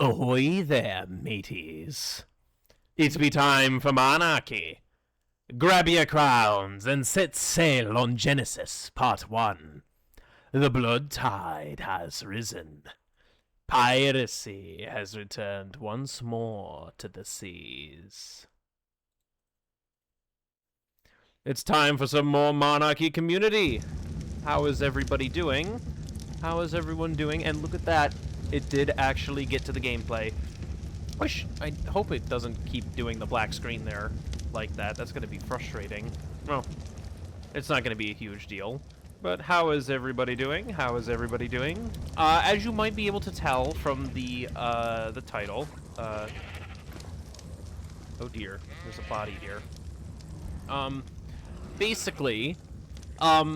Ahoy there, mateys. It be time for Monarchy. Grab your crowns and set sail on Genesis Part 1. The blood tide has risen. Piracy has returned once more to the seas. It's time for some more Monarchy Community. How is everybody doing? How is everyone doing? And look at that. It did actually get to the gameplay. I hope it doesn't keep doing the black screen there like that. That's going to be frustrating. Well, it's not going to be a huge deal. But how is everybody doing? How is everybody doing? As you might be able to tell from the title, oh dear, there's a body here. Basically, I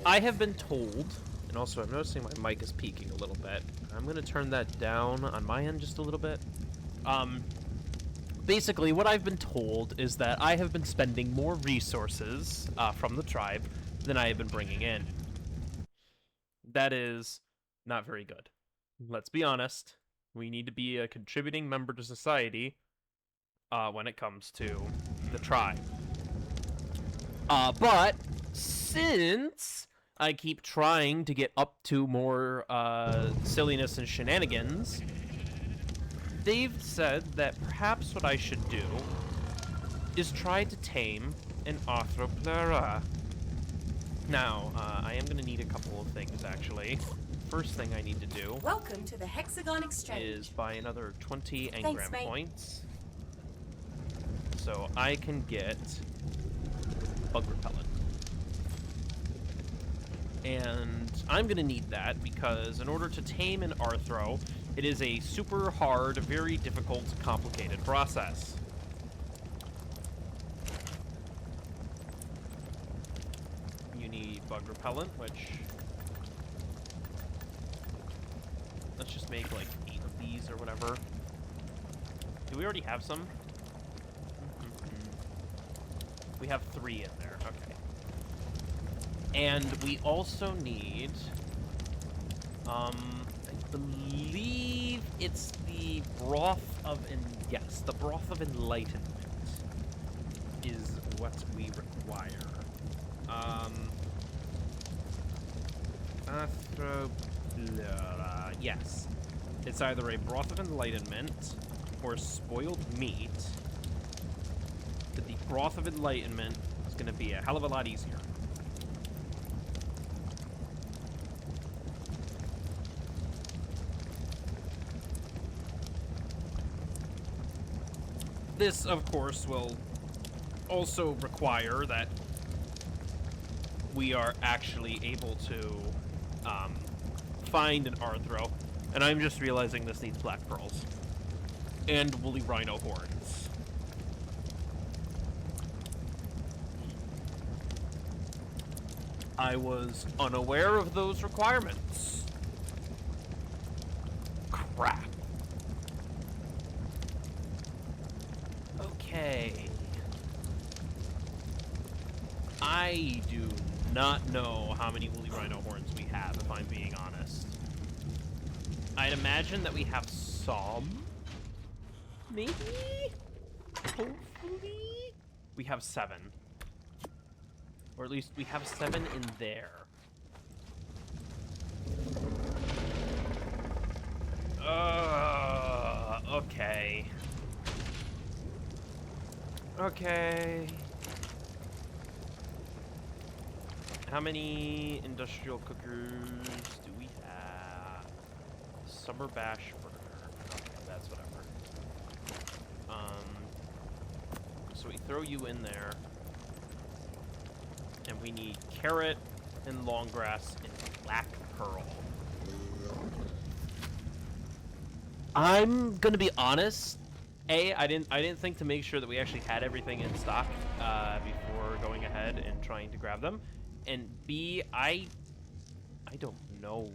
have been told, and also I'm noticing my mic is peaking a little bit. I'm going to turn that down on my end just a little bit. Basically, what I've been told is that I have been spending more resources from the tribe than I have been bringing in. That is not very good. Let's be honest. We need to be a contributing member to society when it comes to the tribe. But since I keep trying to get up to more silliness and shenanigans, they've said that perhaps what I should do is try to tame an Arthro. Now, I am going to need a couple of things, actually. First thing I need to do... Welcome to the Hexagon Exchange. ...is buy another 20 engram points. So I can get bug repellent. And I'm going to need that because in order to tame an Arthro, it is a super hard, very difficult, complicated process. You need bug repellent, which... let's just make like 8 of these or whatever. Do we already have some? We have 3 in there, okay. And we also need, I believe it's the broth of, yes, the broth of enlightenment is what we require. Arthro, yes. It's either a broth of enlightenment or spoiled meat. But the broth of enlightenment is going to be a hell of a lot easier. This, of course, will also require that we are actually able to find an Arthro. And I'm just realizing this needs black pearls. And woolly rhino horns. I was unaware of those requirements. Crap. Okay. I do not know how many woolly rhino horns we have, if I'm being honest. I'd imagine that we have some. Maybe? Hopefully? We have 7. Or at least we have 7 in there. Okay. Okay. How many industrial cookers do we have? Summer bash burger. Okay, that's whatever. So we throw you in there. And we need carrot and long grass and black pearl. I'm gonna be honest. I didn't think to make sure that we actually had everything in stock before going ahead and trying to grab them. And B, I don't know.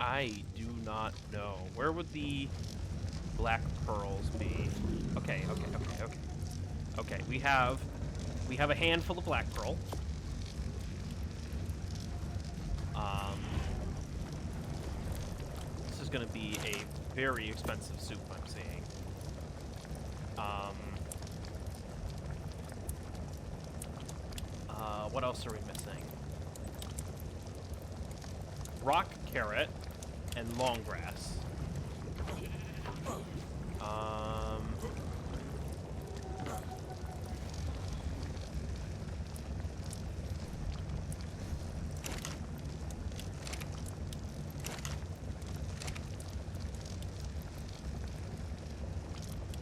I do not know. Where would the black pearls be? Okay. Okay, we have a handful of black pearl. This is going to be a very expensive soup, I'm seeing. What else are we missing? Rock carrot and long grass.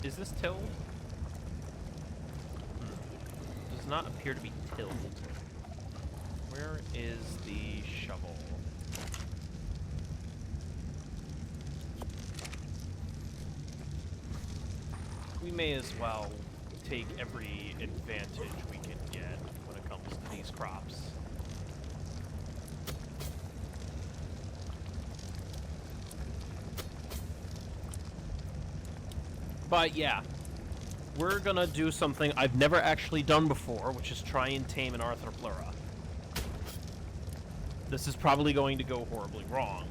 Is this tilled? Does not appear to be tilled. Where is the shovel? We may as well take every advantage we can get when it comes to these crops. But yeah, we're gonna do something I've never actually done before, which is try and tame an Arthro. This is probably going to go horribly wrong.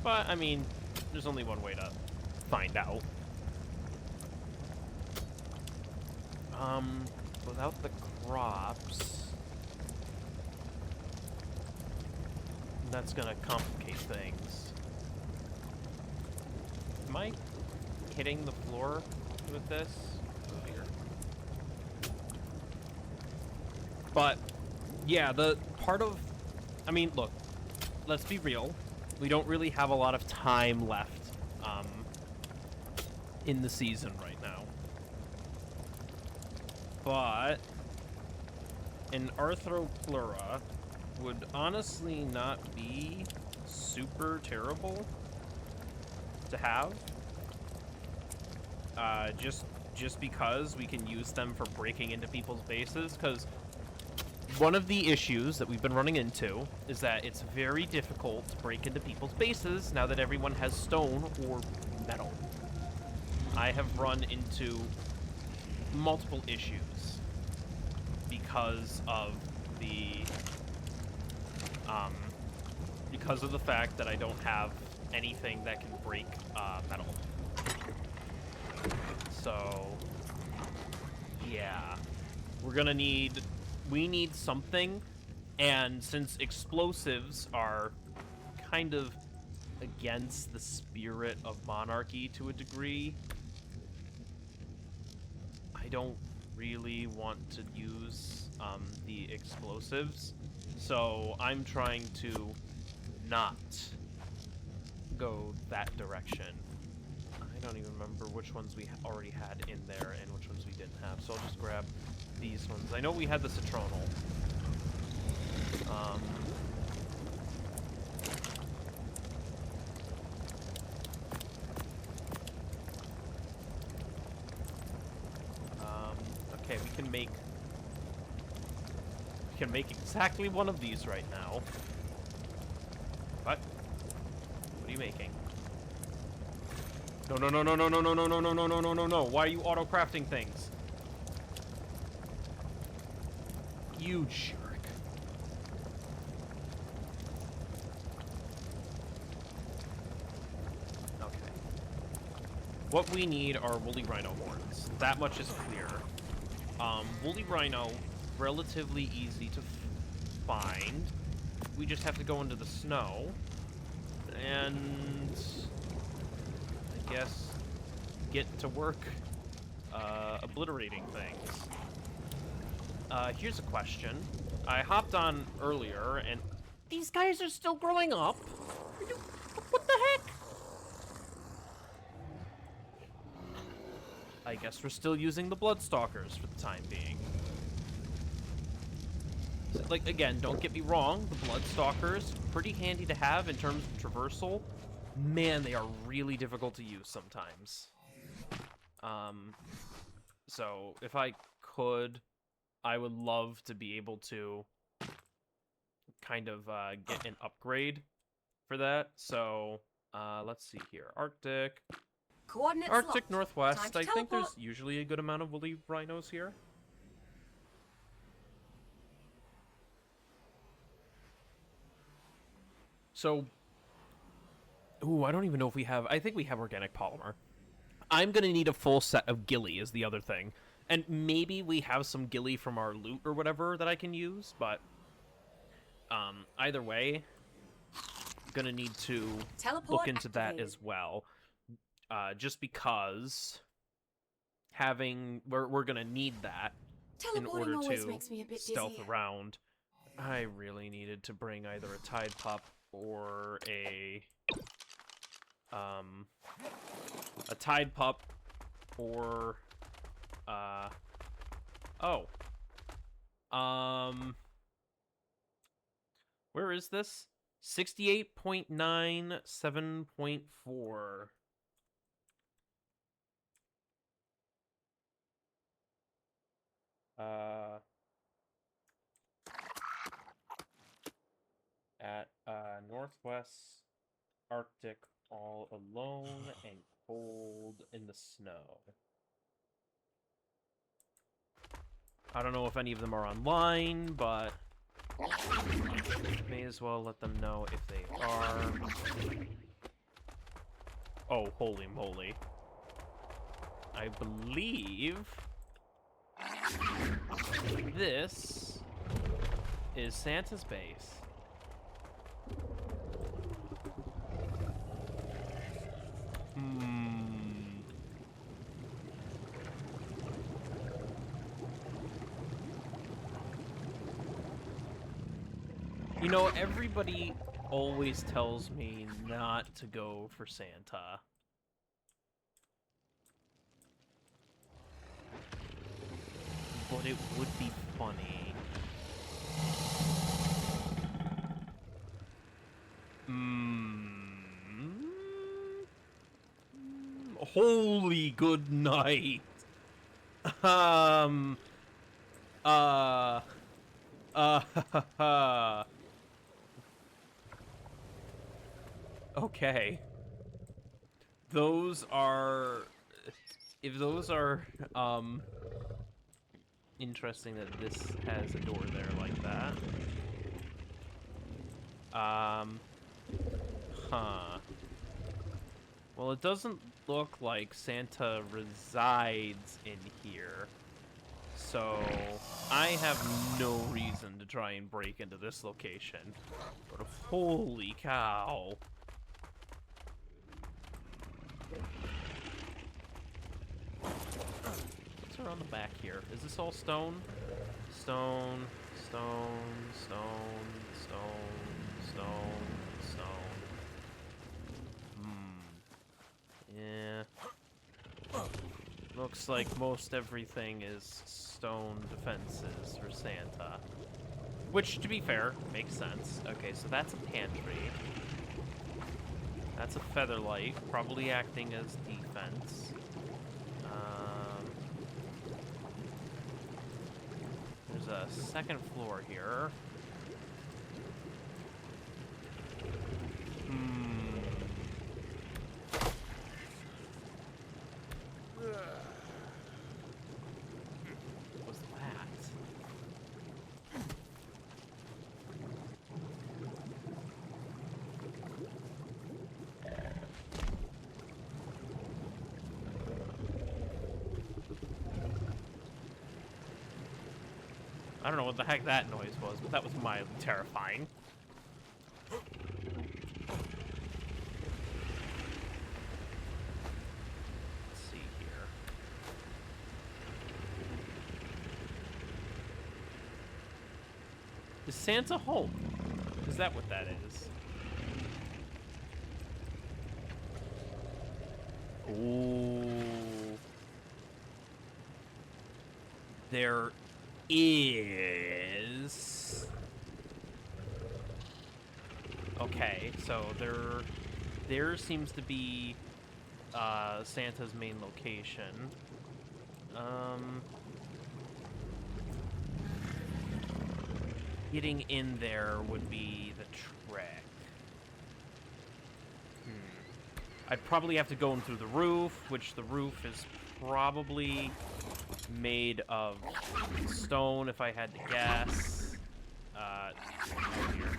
But, I mean, there's only one way to find out. Without the crops, that's gonna complicate things. Am I hitting the floor with this? Oh dear. But, yeah, the part of... I mean, look, let's be real. We don't really have a lot of time left in the season right now. But an Arthro would honestly not be super terrible to have. Just because we can use them for breaking into people's bases, because one of the issues that we've been running into is that it's very difficult to break into people's bases now that everyone has stone or metal. I have run into multiple issues because of the fact that I don't have anything that can break metal. So yeah, we need something, and since explosives are kind of against the spirit of Monarchy to a degree, I don't really want to use the explosives, so I'm trying to not go that direction. I don't even remember which ones we already had in there and which ones we didn't have, so I'll just grab these ones. I know we had the citronal. Okay, we can make exactly one of these right now. What? What are you making? No, no, no, no, no, no, no, no, no, no, no, no, no, no, no. Why are you auto-crafting things? You jerk. Okay. What we need are woolly rhino horns. That much is clear. Woolly rhino, relatively easy to find. We just have to go into the snow. And I guess get to work obliterating things. Here's a question. I hopped on earlier, and these guys are still growing up? What the heck? I guess we're still using the Bloodstalkers for the time being. So, like, again, don't get me wrong, the Bloodstalkers, pretty handy to have in terms of traversal. Man, they are really difficult to use sometimes. So, if I could, I would love to be able to kind of get an upgrade for that. So, let's see here. Arctic. Coordinates Arctic locked. Northwest. Time to I think teleport. there's usually a good amount of woolly rhinos here. So, ooh, I don't even know if we have... I think we have organic polymer. I'm going to need a full set of ghillie is the other thing. And maybe we have some ghillie from our loot or whatever that I can use, but... either way, I'm going to need to Teleport look into that activated. as well. Just because having... We're going to need that in Teleporting order always to makes me a bit stealth dizzy. around. I really needed to bring either a Tide Pup or a Tide Pup or oh. Where is this? 68.9, 7.4. At Northwest Arctic, all alone and cold in the snow. I don't know if any of them are online, but may as well let them know if they are. Oh, holy moly. I believe this is Santa's base. You know, everybody always tells me not to go for Santa. But it would be funny. Holy good night. Okay. Those are... If those are, interesting that this has a door there like that. Huh. Well, it doesn't look like Santa resides in here. So, I have no reason to try and break into this location. But holy cow. What's around the back here? Is this all stone? Stone, stone, stone, stone, stone, stone. Yeah. Looks like most everything is stone defenses for Santa. Which, to be fair, makes sense. Okay, so that's a pantry. That's a featherlight, probably acting as defense. There's a second floor here. What's that? I don't know what the heck that noise was, but that was mildly terrifying. Let's see here. Is Santa home? Is that what that is? Ooh. There is... Okay, so there seems to be Santa's main location. Getting in there would be the trick. I'd probably have to go in through the roof, which the roof is probably made of stone if I had to guess. Here.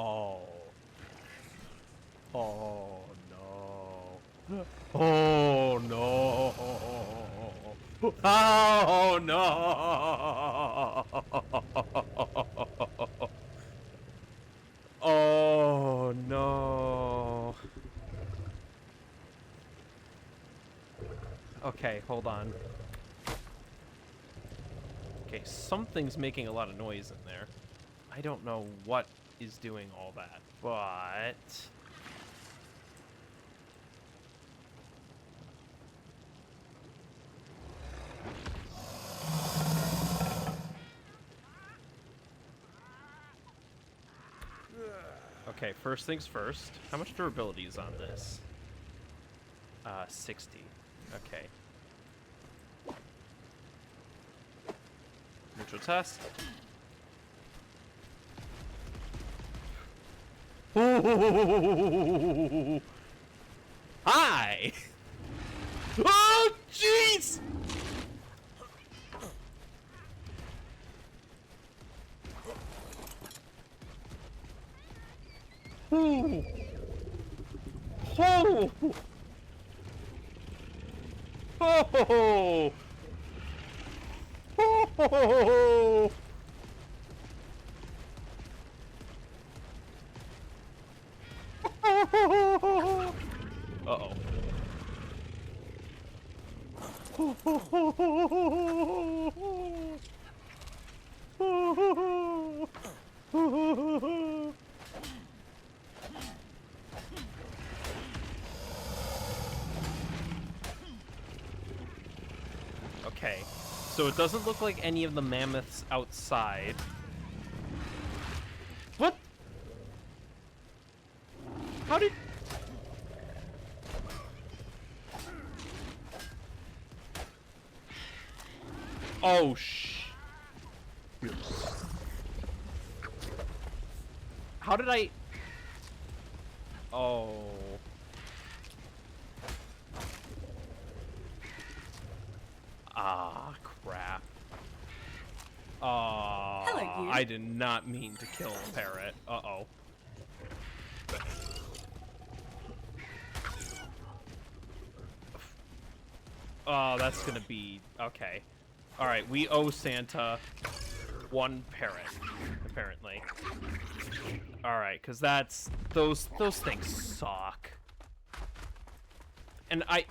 Oh. Oh no. Oh no. Oh no. Oh no. Okay, hold on. Okay, something's making a lot of noise in there. I don't know what is doing all that, but... Okay, first things first. How much durability is on this? 60. Okay. Neutral test. Ooh. Hi! Oh, jeez! Ooh. Oh! Oh! Oh! Uh-oh. Okay, so it doesn't look like any of the mammoths outside. What? How did... Oh, How did I... Oh... Ah, crap. Oh, Hello, you. I did not mean to kill a parrot. Uh-oh. Oh, that's gonna be... Okay. Alright, we owe Santa one parrot, apparently. Alright, because that's... Those things suck. And I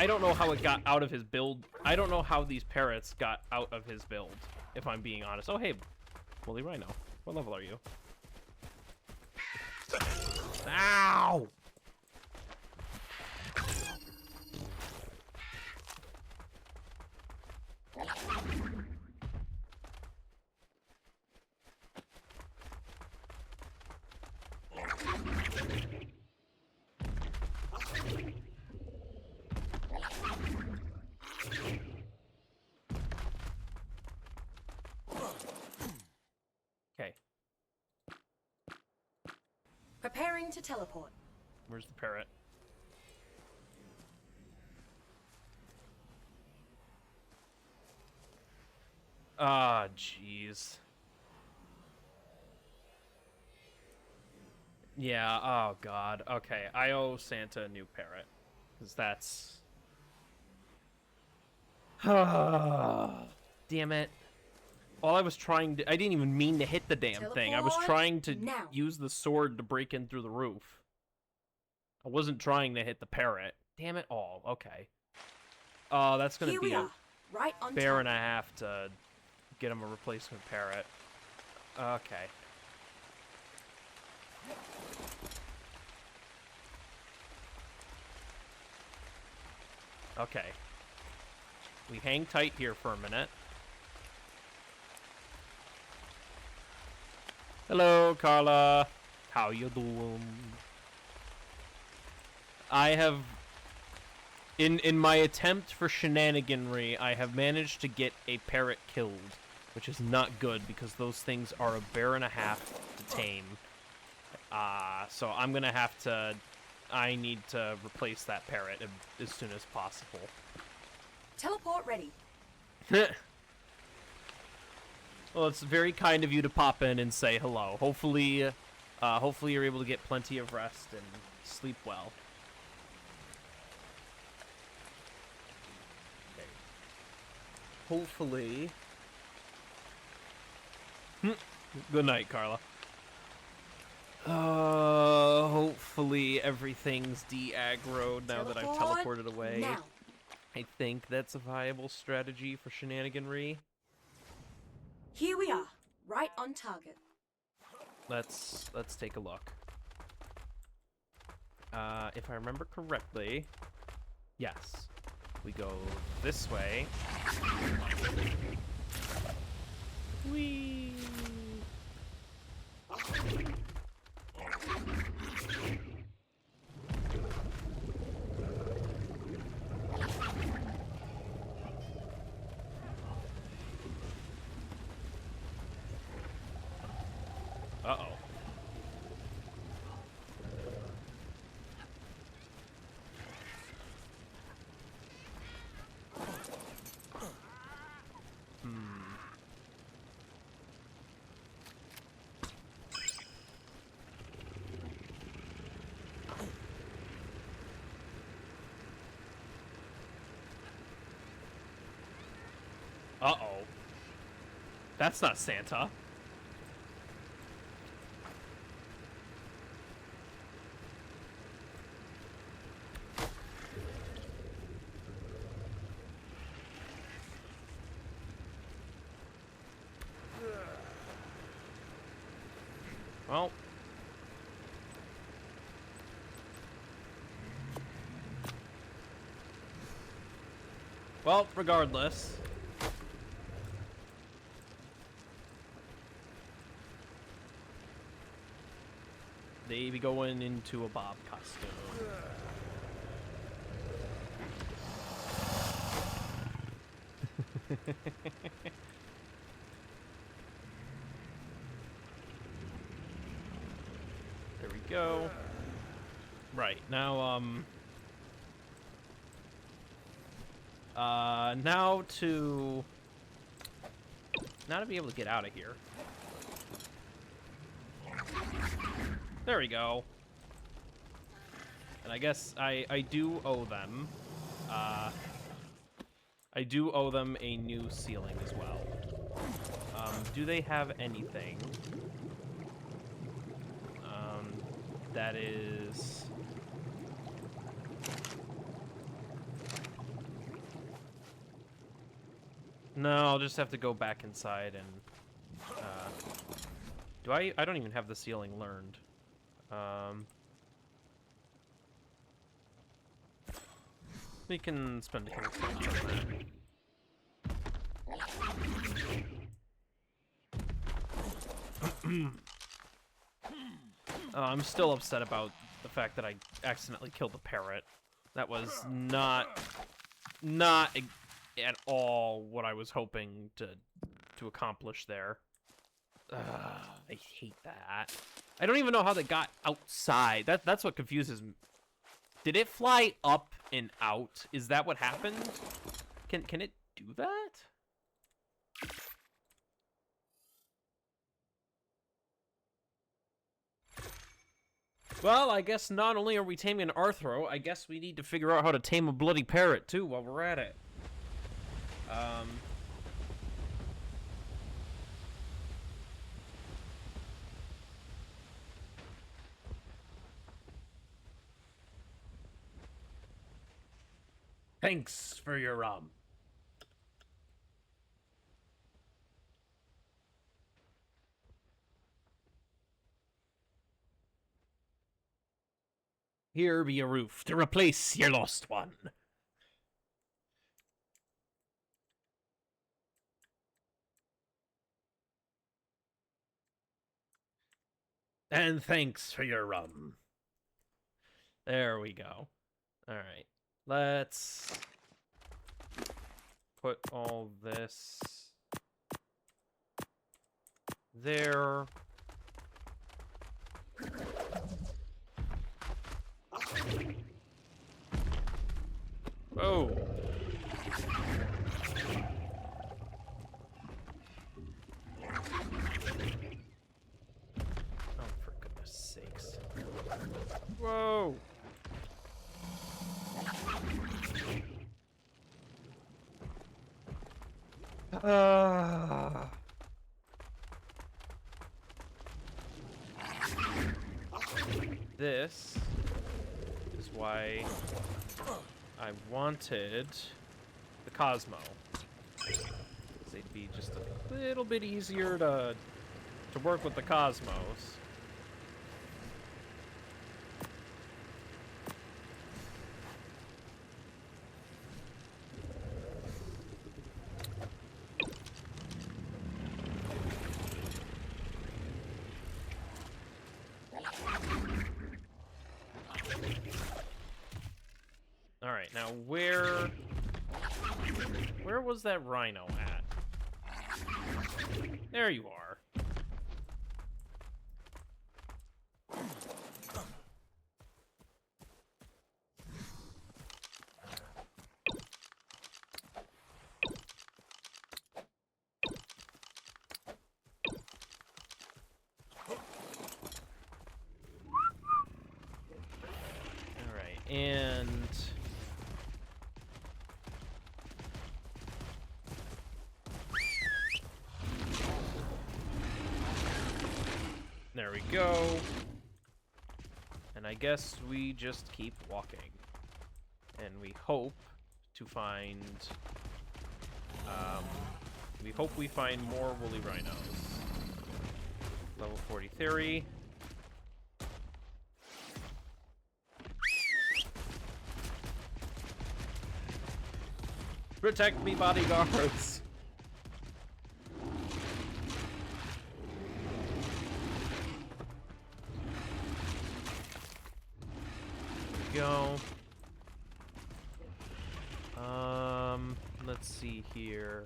don't know how it got out of his build. I don't know how these parrots got out of his build, if I'm being honest. Oh, hey, Woolly Rhino. What level are you? Ow! Okay, Preparing to teleport. where's the parrot? Ah, jeez. Yeah, oh god. Okay, I owe Santa a new parrot. Because that's... Damn it. All I was trying to... I didn't even mean to hit the damn thing. I was Teleport trying to now. use the sword to break in through the roof. I wasn't trying to hit the parrot. Damn it all. Okay. That's gonna Here be we a are, right on bear time. and a half to get him a replacement parrot. Okay. Okay. We hang tight here for a minute. Hello, Carla. How you doing? I have... In my attempt for shenaniganry, I have managed to get a parrot killed, which is not good because those things are a bear and a half to tame. So I'm gonna have to... I need to replace that parrot as soon as possible. Teleport ready. Well, it's very kind of you to pop in and say hello. Hopefully Hopefully you're able to get plenty of rest and sleep well. Okay. Hopefully... Good night, Carla. Hopefully everything's de-aggroed now that I've teleported away. Now. I think that's a viable strategy for shenaniganry. Here we are, right on target. Let's take a look. If I remember correctly, yes, we go this way. Whee! Uh-oh. Uh-oh. That's not Santa. Well. Well, regardless. They be going into a Bob costume. There we go. Right, now, now to be able to get out of here. There we go. And I guess I do owe them, I do owe them a new ceiling as well. Do they have anything that is... No, I'll just have to go back inside and... do I don't even have the ceiling learned. We can spend a couple points on that. I'm still upset about the fact that I accidentally killed the parrot. That was not at all what I was hoping to accomplish there. I hate that. I don't even know how they got outside. That's what confuses me. Did it fly up and out? Is that what happened? Can it do that? Well, I guess not only are we taming an Arthro, I guess we need to figure out how to tame a bloody parrot too while we're at it. Thanks for your rum. Here be a roof to replace your lost one. And thanks for your rum. There we go. All right. Let's put all this there. Oh. Oh, for goodness This is why I wanted the Cosmo. They'd be just a little bit easier to work with the Cosmos. All right, now where was that rhino at? There you are. All right, and there we go. And I guess we just keep walking. And we hope to find... we hope we find more woolly rhinos. Level 40 theory. Protect me, bodyguards! Go. Let's see here.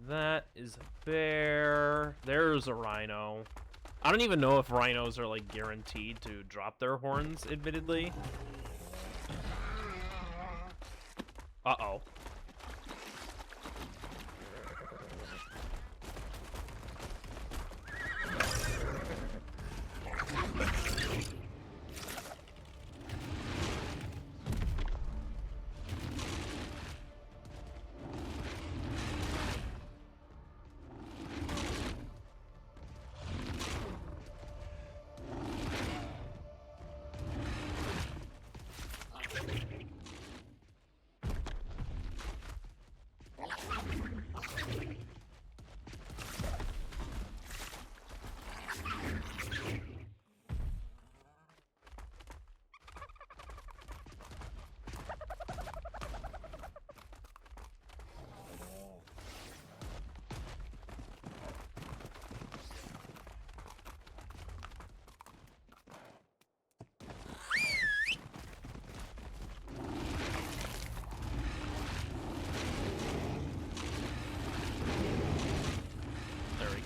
That is a bear. There's a rhino. I don't even know if rhinos are, like, guaranteed to drop their horns, admittedly. Uh-oh.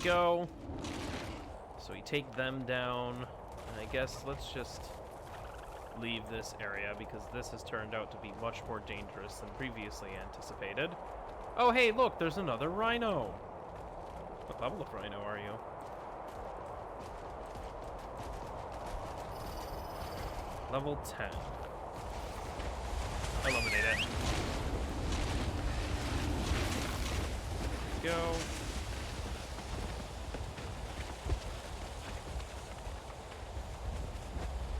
Go. So we take them down, and I guess let's just leave this area because this has turned out to be much more dangerous than previously anticipated. Oh, hey, look, there's another rhino. What level of rhino are you? Level 10. Eliminate it. Go.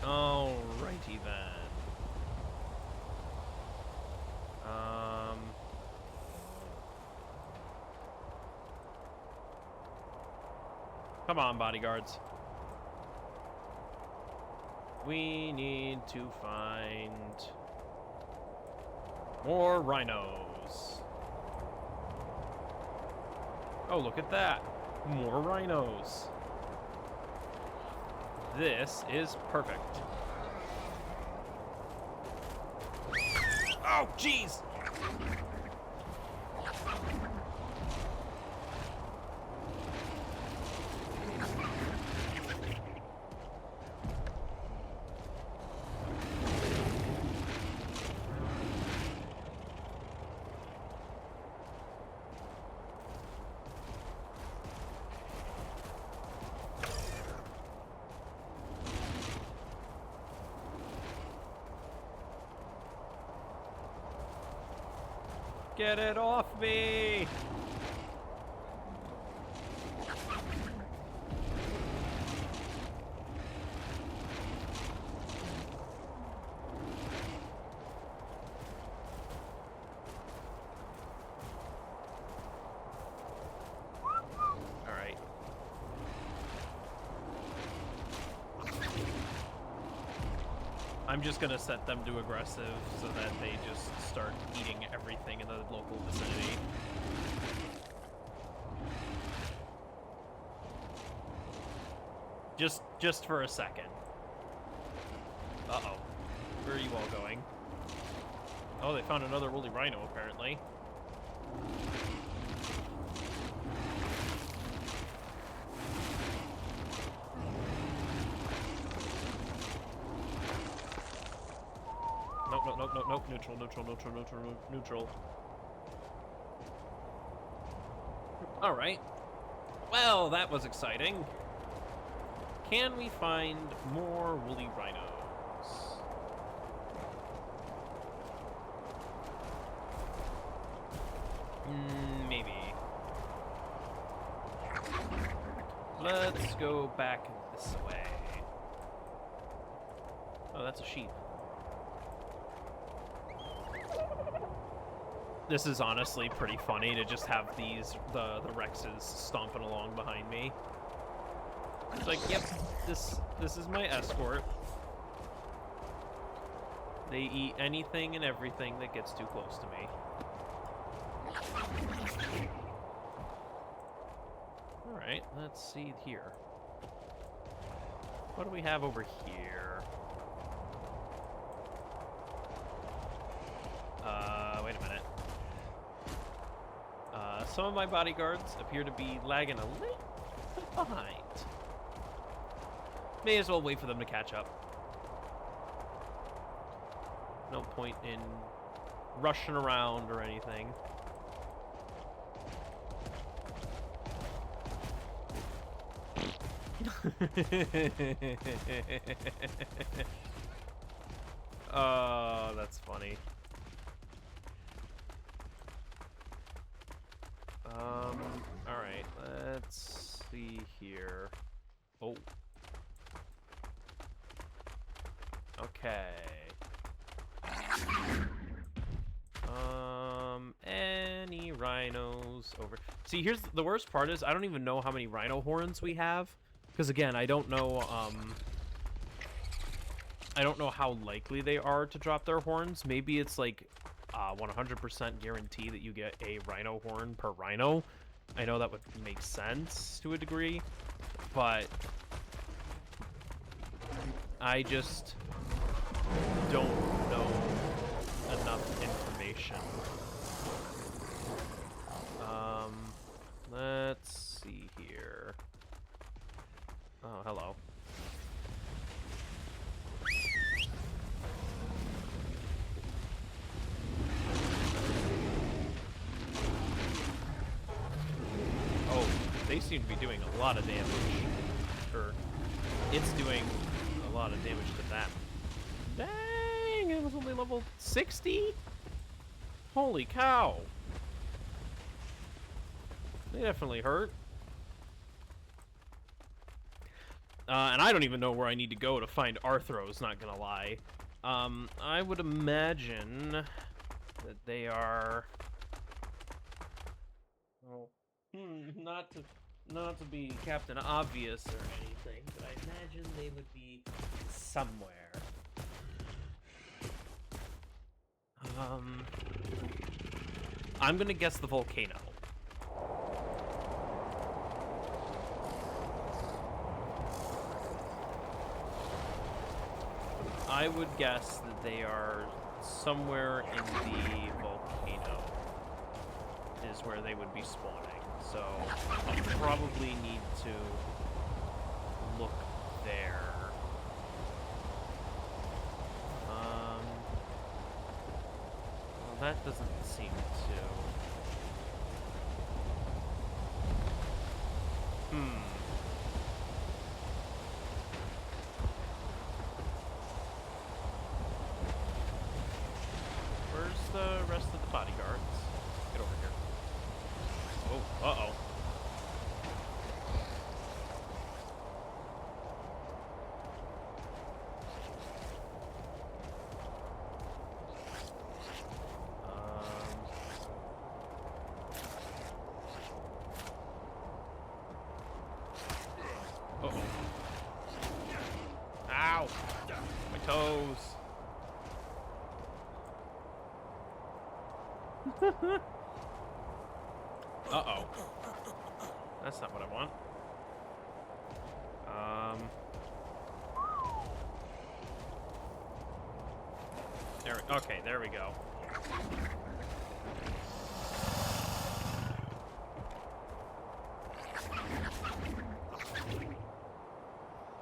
Alrighty then. Come on, bodyguards. We need to find more rhinos. Oh, look at that. More rhinos. This is perfect. Oh, jeez! Get it off me! I'm just gonna set them to aggressive so that they just start eating everything in the local vicinity. Just for a second. Uh-oh. Where are you all going? Oh, they found another woolly rhino, apparently. Nope, nope, nope, nope, nope. Neutral, neutral, neutral, neutral, neutral. Alright. Well, that was exciting. Can we find more woolly rhinos? Maybe. Let's go back this way. Oh, that's a sheep. This is honestly pretty funny to just have these, the Rexes stomping along behind me. It's like, yep, this is my escort. They eat anything and everything that gets too close to me. Alright, let's see here. What do we have over here? Wait a minute. Some of my bodyguards appear to be lagging a little bit behind. May as well wait for them to catch up. No point in rushing around or anything. Oh, that's funny. Alright, let's see here. Oh. Okay. Any rhinos over... See, here's the worst part is I don't even know how many rhino horns we have. Because again, I don't know how likely they are to drop their horns. Maybe it's like 100% guarantee that you get a rhino horn per rhino. I know that would make sense to a degree, but I just don't know enough information. Let's see here. Oh, hello. Oh, they seem to be doing a lot of damage. Or, it's doing a lot of damage to them. Dang, it was only level 60? Holy cow. They definitely hurt. And I don't even know where I need to go to find Arthros, not gonna lie. I would imagine that they are... Oh, not to be Captain Obvious or anything, but I imagine they would be somewhere. I'm gonna guess the volcano. I would guess that they are somewhere in the volcano is where they would be spawning. So I'll probably need to look there. Well, that doesn't seem to. Where's the rest of the bodyguards? Get over here. Oh, uh-oh. Uh-oh. That's not what I want. Okay, there we go.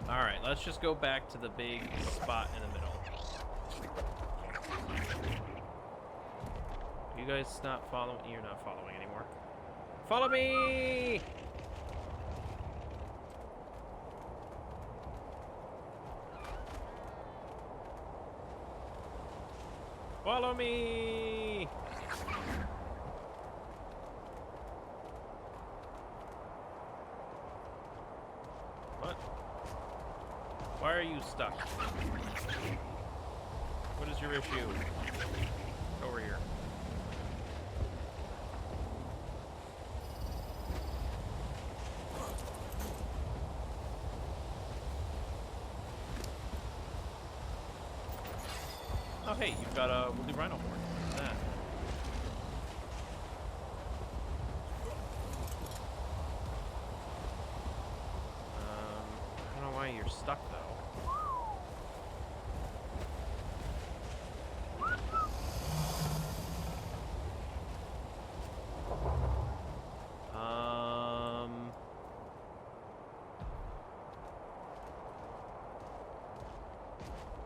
Alright, let's just go back to the big spot in the middle. You guys not following? You're not following anymore. Follow me! Follow me! What? Why are you stuck? What is your issue? Over here. Oh, hey, you've got a woolly rhino horn. What's that? I don't know why you're stuck, though.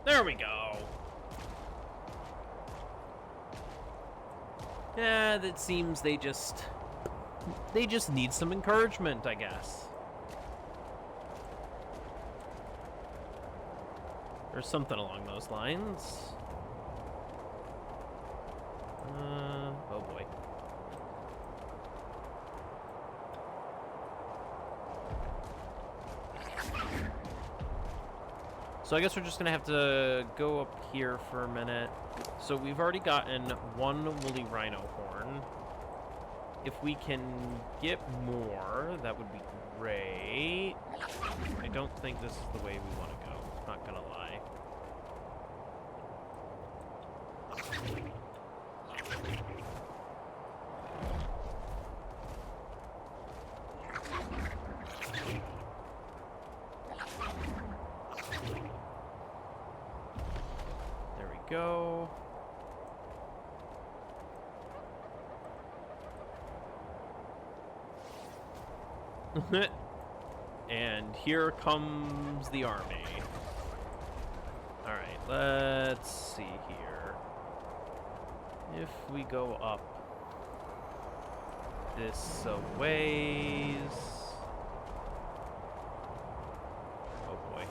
There we go. Yeah, that seems they just need some encouragement, I guess. Or something along those lines. Oh boy. So I guess we're just gonna have to go up here for a minute. So we've already gotten one woolly rhino horn. If we can get more, that would be great. I don't think this is the way we want to go, not gonna lie. There we go. And here comes the army. Alright, let's see here. If we go up this a ways. Oh boy.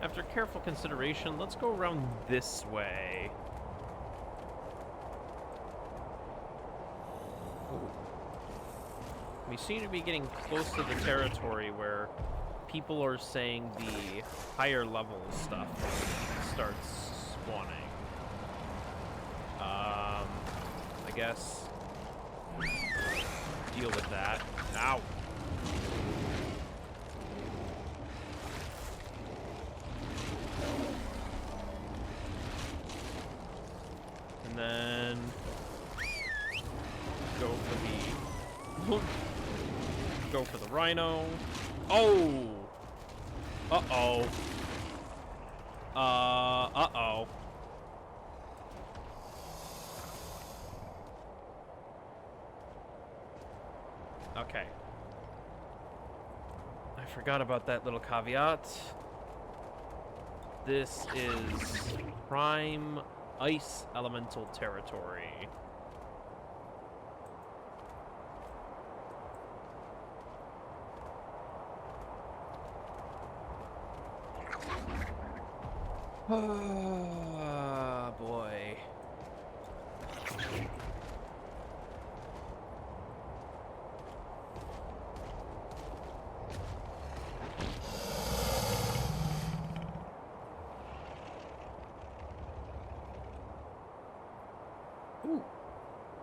After careful consideration, let's go around this way. We seem to be getting close to the territory where people are saying the higher level stuff starts spawning. I guess deal with that. Ow! And then go for the rhino. Oh! Uh-oh. Uh-oh. Okay. I forgot about that little caveat. This is prime ice elemental territory. Oh, boy. Ooh.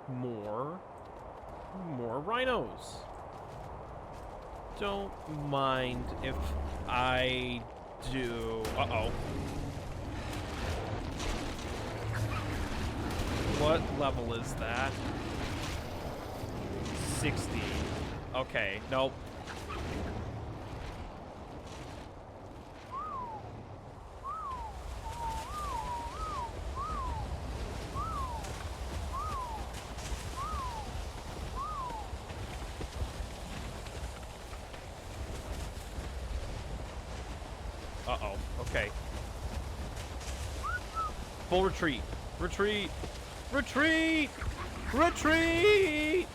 More rhinos. Don't mind if I do. Uh-oh. What level is that? 60. Okay, nope. Uh-oh, okay. Full retreat. Retreat! Retreat! Retreat!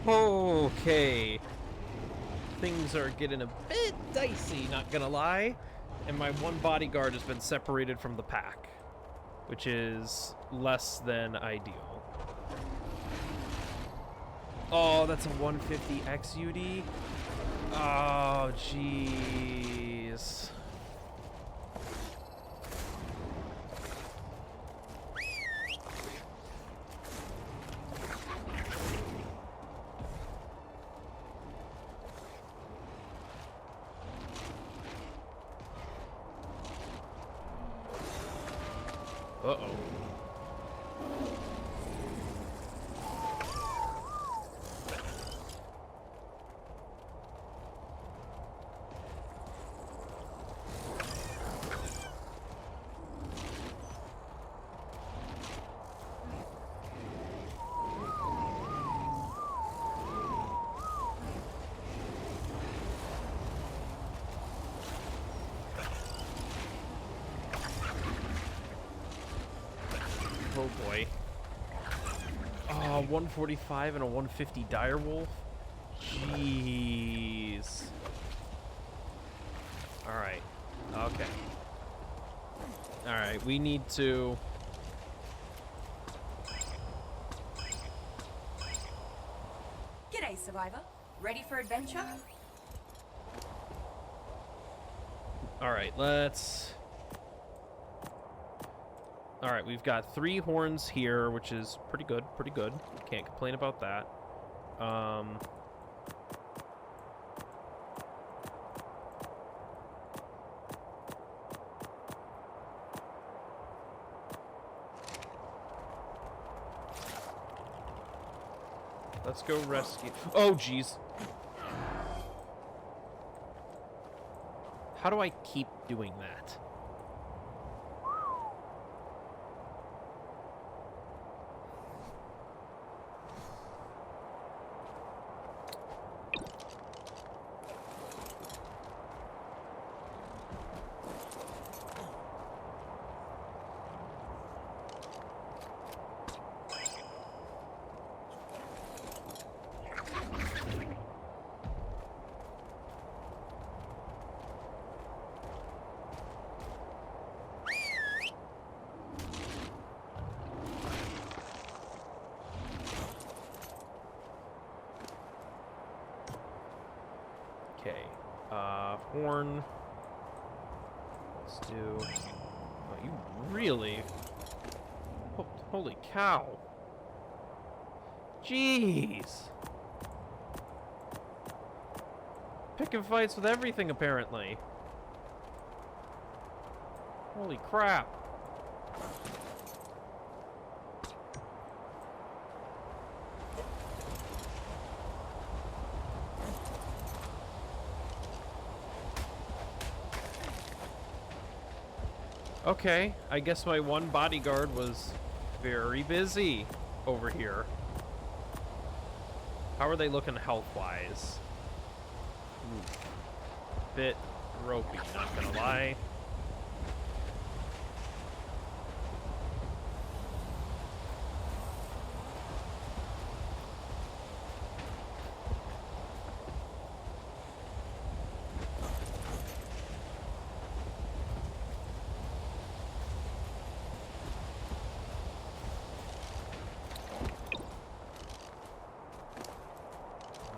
Okay. Things are getting a bit dicey, not gonna lie. And my one bodyguard has been separated from the pack, which is less than ideal. Oh, that's a 150 XUD? Oh, jeez. Uh-oh. Oh boy. Oh, 145 and a 150 direwolf? Jeez. Alright. Okay. Alright, we need to... G'day, survivor. Ready for adventure? Alright, let's... Alright, we've got 3 horns here, which is pretty good, pretty good. Can't complain about that. Let's go rescue... Oh, jeez. How do I keep doing that? Okay, horn. Let's do... Oh, you really... Holy cow. Jeez. Picking fights with everything, apparently. Holy crap. Okay, I guess my one bodyguard was very busy over here. How are they looking health-wise? Bit ropey, not gonna lie.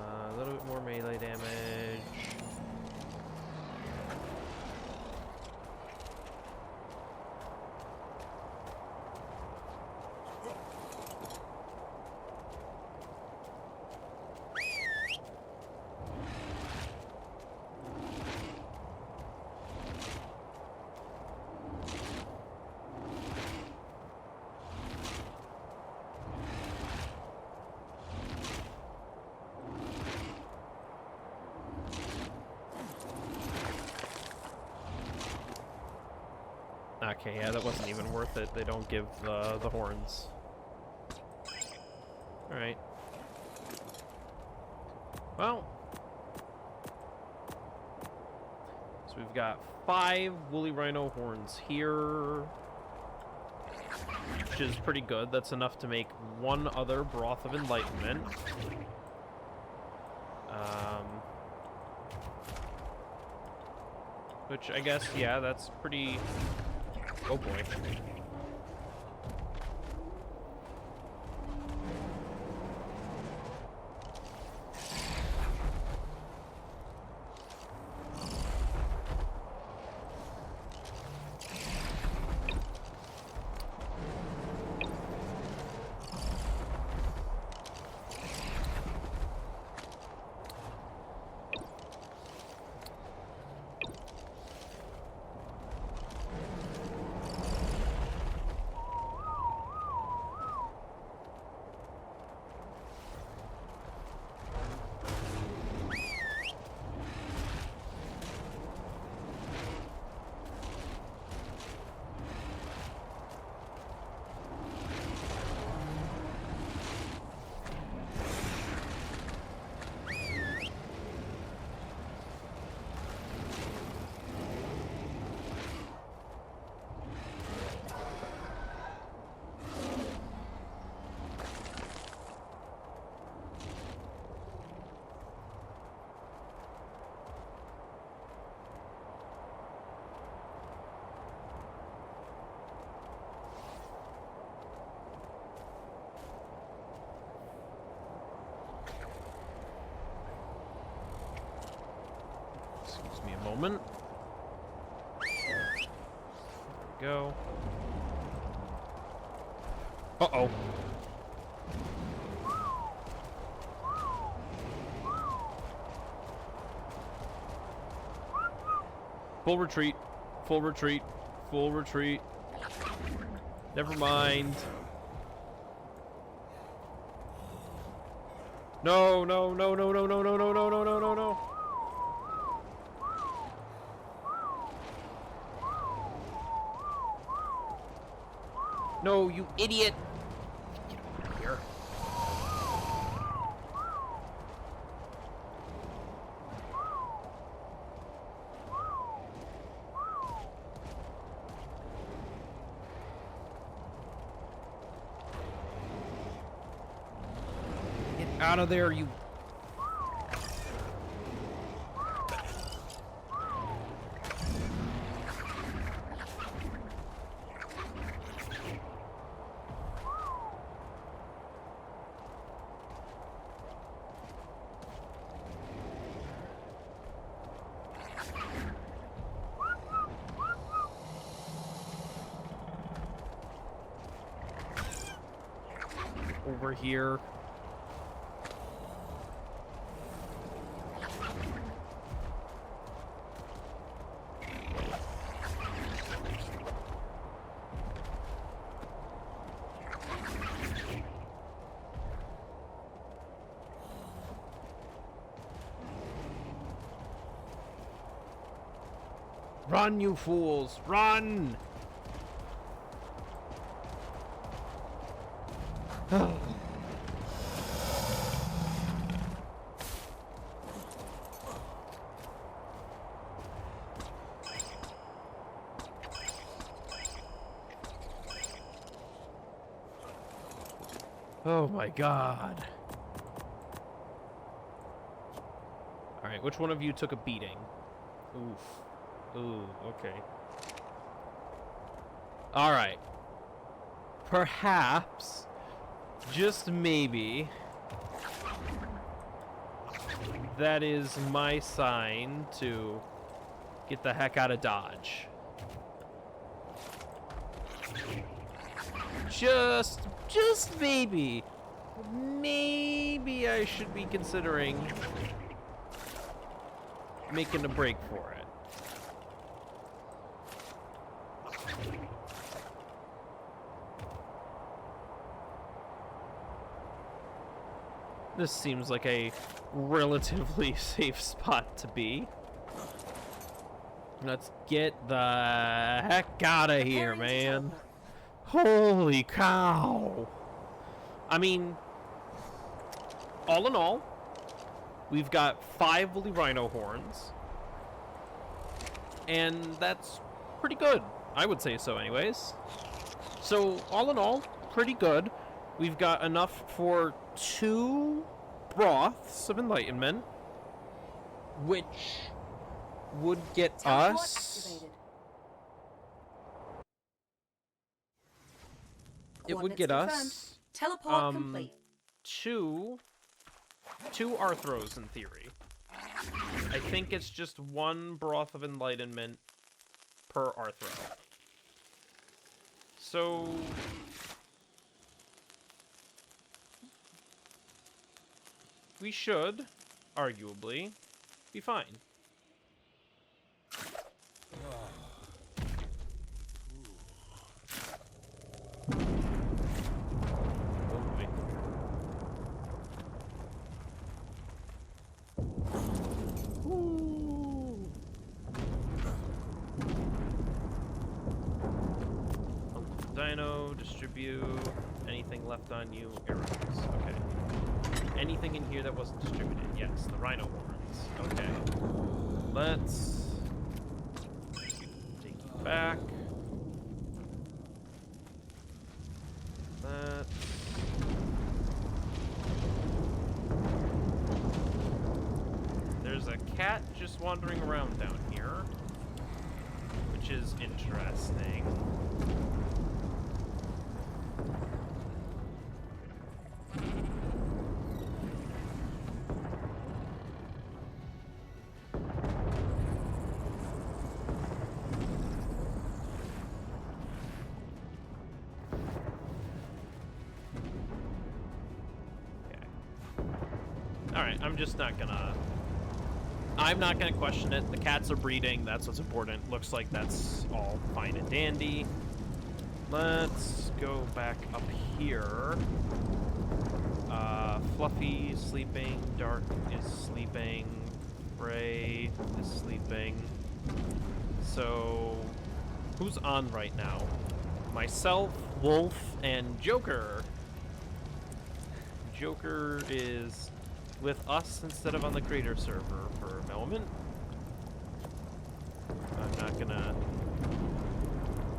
A little bit more melee damage. Okay, yeah, that wasn't even worth it. They don't give the horns. Alright. Well. So we've got 5 woolly rhino horns here. Which is pretty good. That's enough to make 1 other Broth of Enlightenment. Which I guess, yeah, that's pretty... Oh boy. Excuse me a moment. There we go. Uh-oh. Full retreat. Full retreat. Full retreat. Never mind. No, no, no, no, no, no, no, no, no, no, no, no, no. No, you idiot! Get over here. Get out of there, you... Over here. Run, you fools! Run! Oh my god. Alright, which one of you took a beating? Oof. Ooh, okay. Alright. Perhaps, just maybe, that is my sign to get the heck out of Dodge. Just maybe. Maybe I should be considering making a break for it. This seems like a relatively safe spot to be. Let's get the heck out of here, Preparing to man. teleport. Holy cow. I mean, all in all, we've got 5 woolly rhino horns. And that's pretty good. I would say so anyways. So, all in all, pretty good. We've got enough for 2 broths of enlightenment, which would get Teleport us... activated. It would Coordinates get confirmed. us Teleport complete. two Arthros in theory. I think it's just 1 broth of enlightenment per Arthro. So we should, arguably, be fine. Dino, distribute. Anything left on you? Arrows. Okay. Anything in here that wasn't distributed? Yes, the rhino horns. Okay. Let's take you back. Let's... There's a cat just wandering around down here, which is interesting. Alright, I'm not gonna question it. The cats are breeding, that's what's important. Looks like that's all fine and dandy. Let's go back up here. Fluffy is sleeping, Dark is sleeping, Ray is sleeping. So, who's on right now? Myself, Wolf, and Joker. Joker is with us instead of on the creator server for a moment. I'm not gonna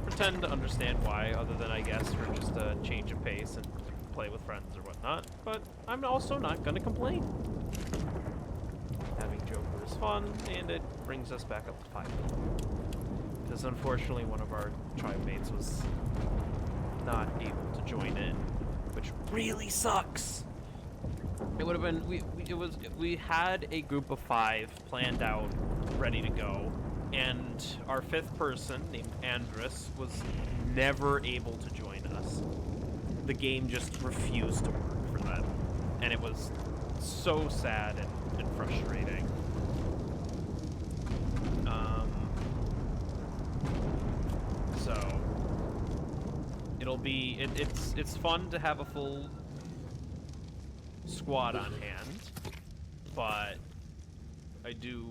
pretend to understand why, other than I guess for just a change of pace and play with friends or whatnot, but I'm also not gonna complain. Having Joker is fun, and it brings us back up to 5 people. Because unfortunately one of our tribe mates was not able to join in, which really sucks. It would have been, we had a group of 5 planned out, ready to go, and our 5th person, named Andrus, was never able to join us. The game just refused to work for them, and it was so sad and frustrating. So, it'll be, it's fun to have a full squad on hand, but I do,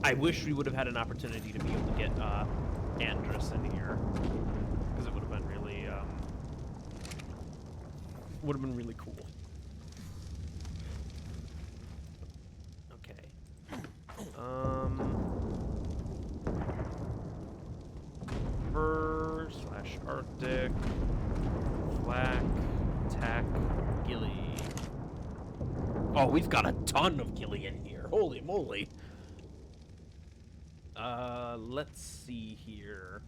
I wish we would have had an opportunity to be able to get, Andrus in here, because it would have been really cool. Okay. Fur/Arctic, Flak, Tack, Gilly. Oh, we've got a ton of Gilly in here. Holy moly. Let's see here.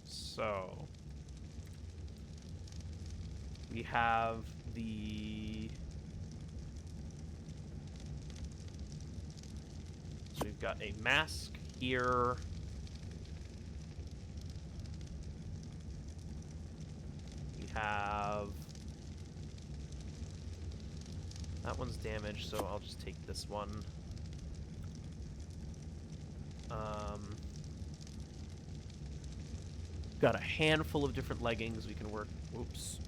So we have so we've got a mask here. We have, that one's damaged, so I'll just take this one. Got a handful of different leggings we can work. Whoops.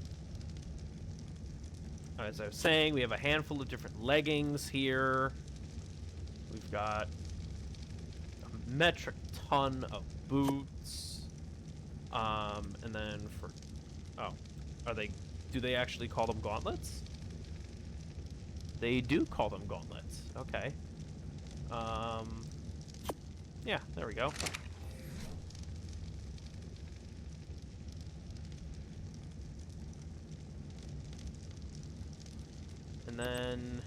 As I was saying, we have a handful of different leggings here. We've got a metric ton of boots. And then for... Oh. Do they actually call them gauntlets? They do call them gauntlets. Okay. Yeah, there we go. And then...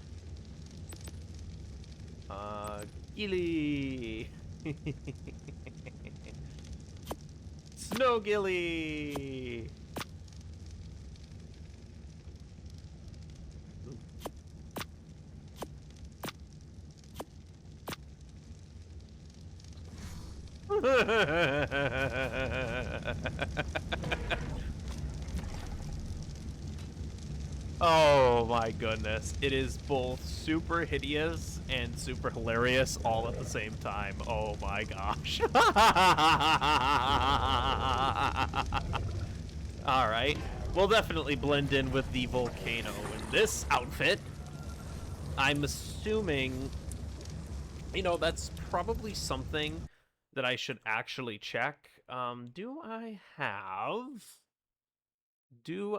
Gilly! Snow Gilly! Oh my goodness. It is both super hideous and super hilarious all at the same time. Oh my gosh. Alright. We'll definitely blend in with the volcano in this outfit. I'm assuming... You know, that's probably something that I should actually check. Do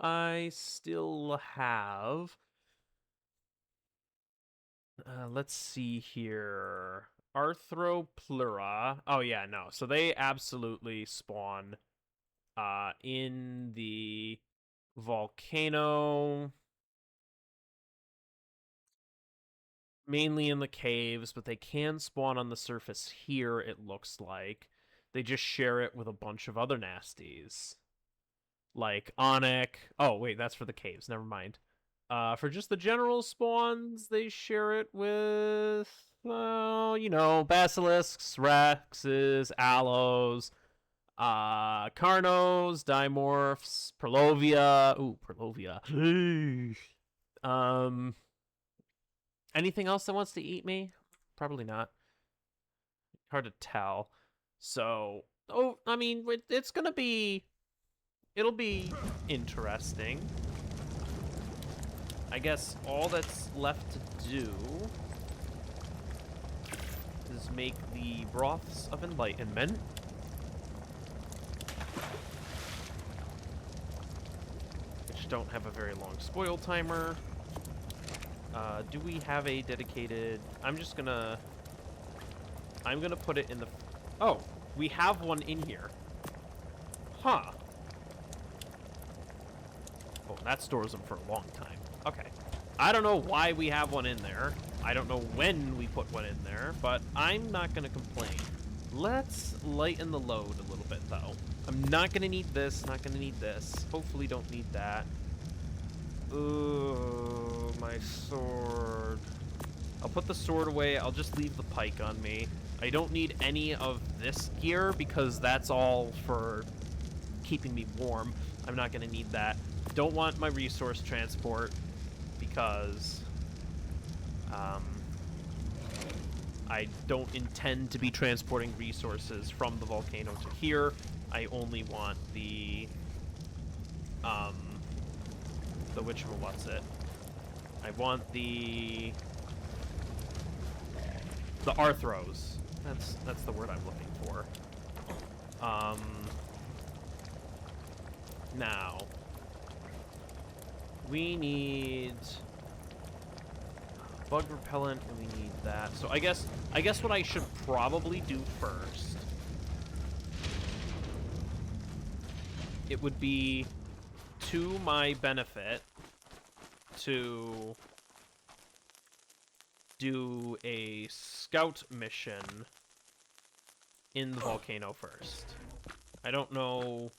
I still have... let's see here. Arthro plura. Oh, yeah, no. So they absolutely spawn in the volcano. Mainly in the caves, but they can spawn on the surface here, it looks like. They just share it with a bunch of other nasties. Like Onyx. Oh, wait, that's for the caves. Never mind. For just the general spawns, they share it with, you know, basilisks, rexes, aloes, carnos, dimorphs, perlovia. Ooh, perlovia. Anything else that wants to eat me? Probably not. Hard to tell. So, oh, I mean, it's gonna be... It'll be interesting. I guess all that's left to do is make the broths of enlightenment. Which don't have a very long spoil timer. Do we have a dedicated... I'm gonna put it in the... Oh, we have one in here. Huh. Oh, that stores them for a long time. Okay. I don't know why we have one in there. I don't know when we put one in there, but I'm not gonna complain. Let's lighten the load a little bit, though. I'm not gonna need this, not gonna need this. Hopefully don't need that. Ooh, my sword. I'll put the sword away. I'll just leave the pike on me. I don't need any of this gear because that's all for keeping me warm. I'm not going to need that. Don't want my resource transport because I don't intend to be transporting resources from the volcano to here. I only want the whatchamawhat's-it. I want the Arthros. That's the word I'm looking for. Now we need bug repellent, and we need that. So I guess what I should probably do first, it would be to my benefit to do a scout mission in the volcano first. I don't know.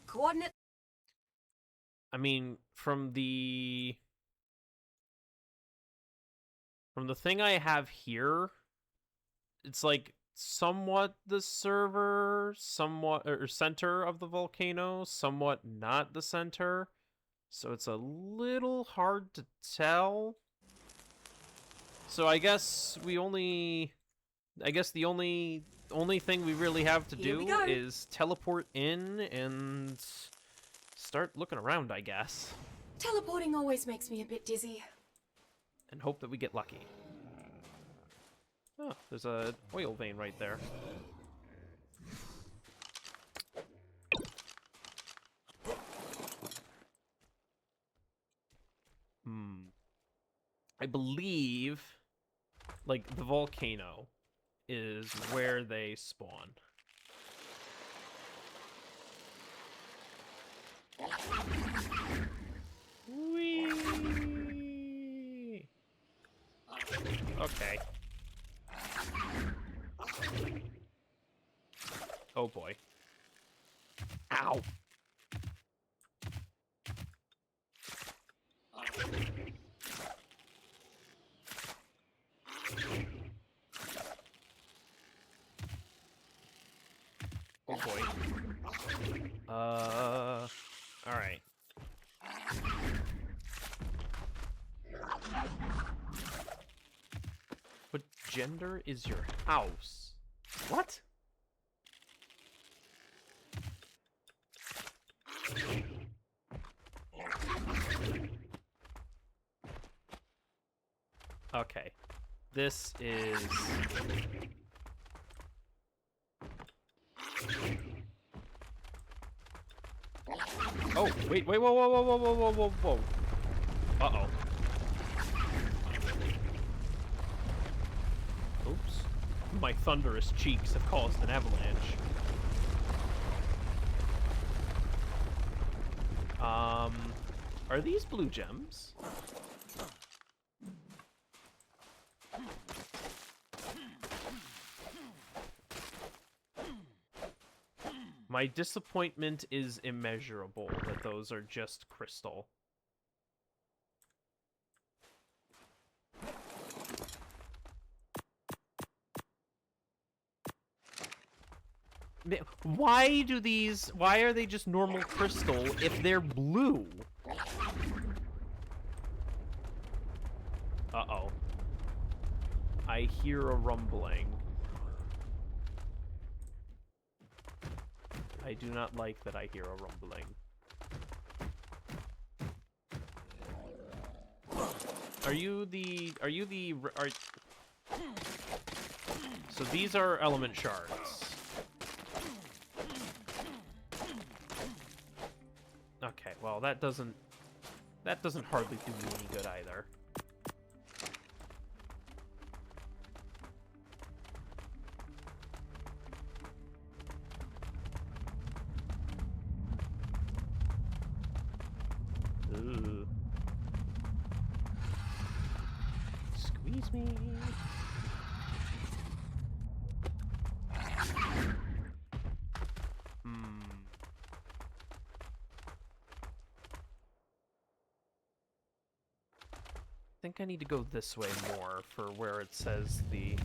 Coordinate. I mean, from the thing I have here, it's like somewhat the server, somewhat or center of the volcano, somewhat not the center. So it's a little hard to tell. So I guess the only thing we really have to do is teleport in and start looking around, I guess. Teleporting always makes me a bit dizzy. And hope that we get lucky. Oh, there's a oil vein right there. I believe, like, the volcano is where they spawn. Whee! Okay. Oh boy. Ow! Oh boy. Alright. What gender is your house? What? Okay. This is... Oh, wait, whoa, whoa, whoa, whoa, whoa, whoa, whoa, whoa. Uh-oh. Oops. My thunderous cheeks have caused an avalanche. Are these blue gems? My disappointment is immeasurable that those are just crystal. Why are they just normal crystal if they're blue? Uh-oh. I hear a rumbling. I do not like that I hear a rumbling. So these are element shards. Okay, well that doesn't hardly do me any good either. Ooh. Squeeze me. I think I need to go this way more for where it says the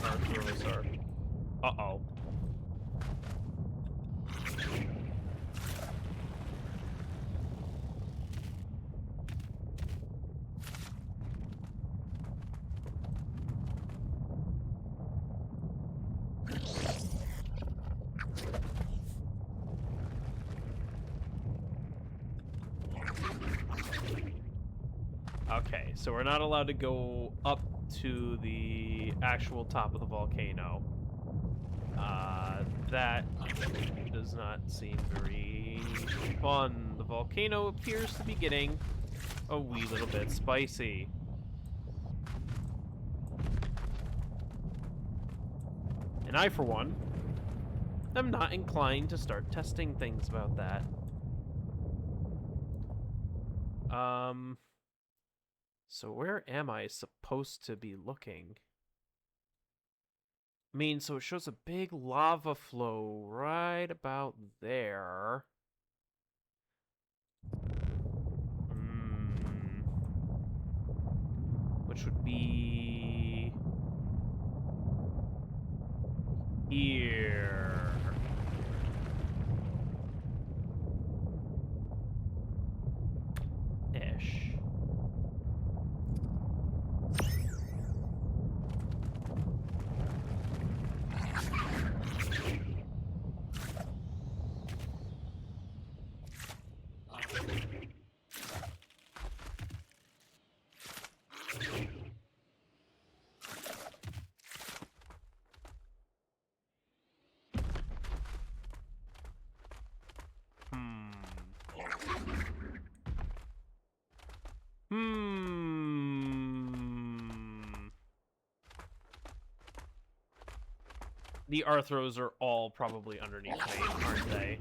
Arthros are. Uh-oh. Okay, so we're not allowed to go up to the actual top of the volcano. That does not seem very fun. The volcano appears to be getting a wee little bit spicy. And I, for one, am not inclined to start testing things about that. So where am I supposed to be looking? I mean, so it shows a big lava flow right about there. Which would be here. Ish. The Arthros are all probably underneath me, aren't they?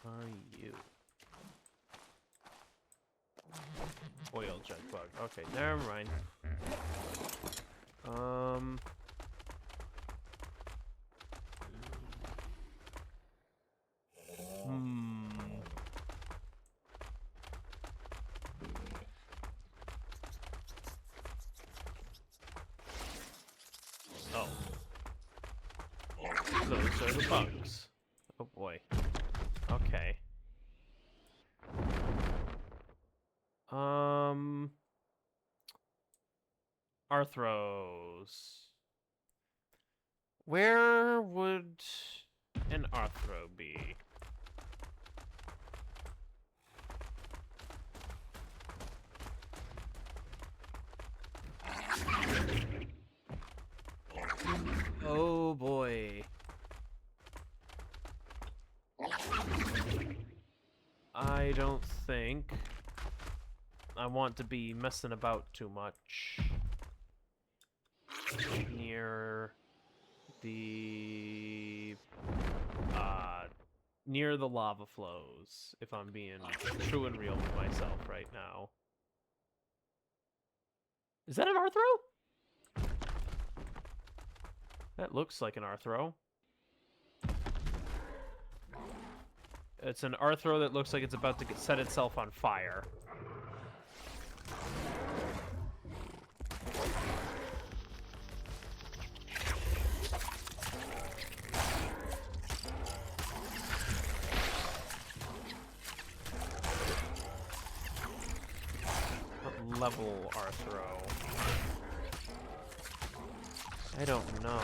Are you? Oil jet bug. Okay, never mind. Oh. Those are the bugs. Oh boy. Okay. Arthros. Where would an Arthro be? Oh boy. I don't think I want to be messing about too much near the lava flows, if I'm being true and real with myself right now. Is that an Arthro? That looks like an Arthro. It's an Arthro that looks like it's about to set itself on fire. What level Arthro? I don't know.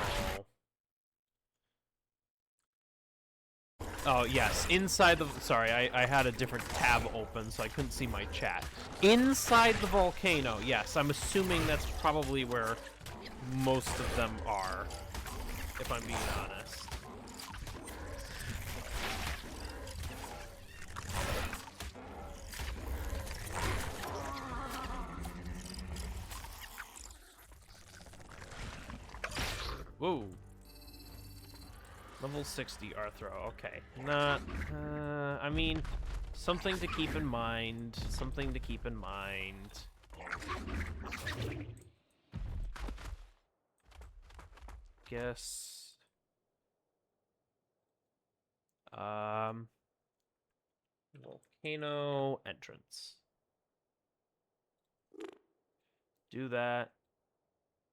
Oh, yes. Inside the... Sorry, I had a different tab open, so I couldn't see my chat. Inside the volcano, yes. I'm assuming that's probably where most of them are, if I'm being honest. Whoa. Level 60 Arthro, okay. Not, I mean, something to keep in mind. Something to keep in mind. Guess... Volcano entrance. Do that.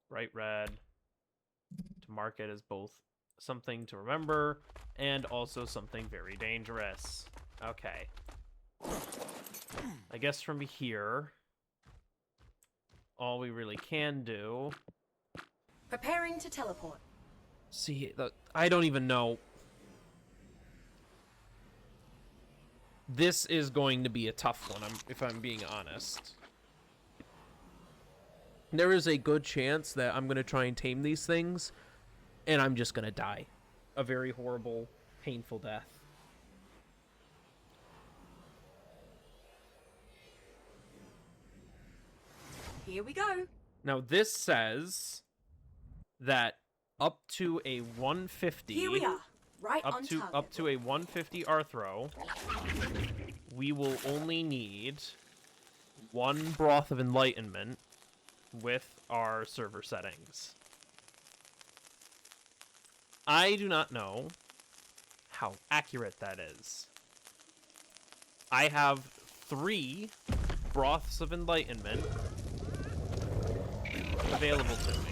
Bright red. To mark it as both something to remember and also something very dangerous. Okay. I guess from here, all we really can do... Preparing to teleport. See, I don't even know. This is going to be a tough one, if I'm being honest. There is a good chance that I'm going to try and tame these things, and I'm just going to die. A very horrible, painful death. Here we go. Now, this says that up to a 150... Here we are, right on target. Up to a 150 Arthro, we will only need one Broth of Enlightenment with our server settings. I do not know how accurate that is. I have 3 Broths of Enlightenment available to me.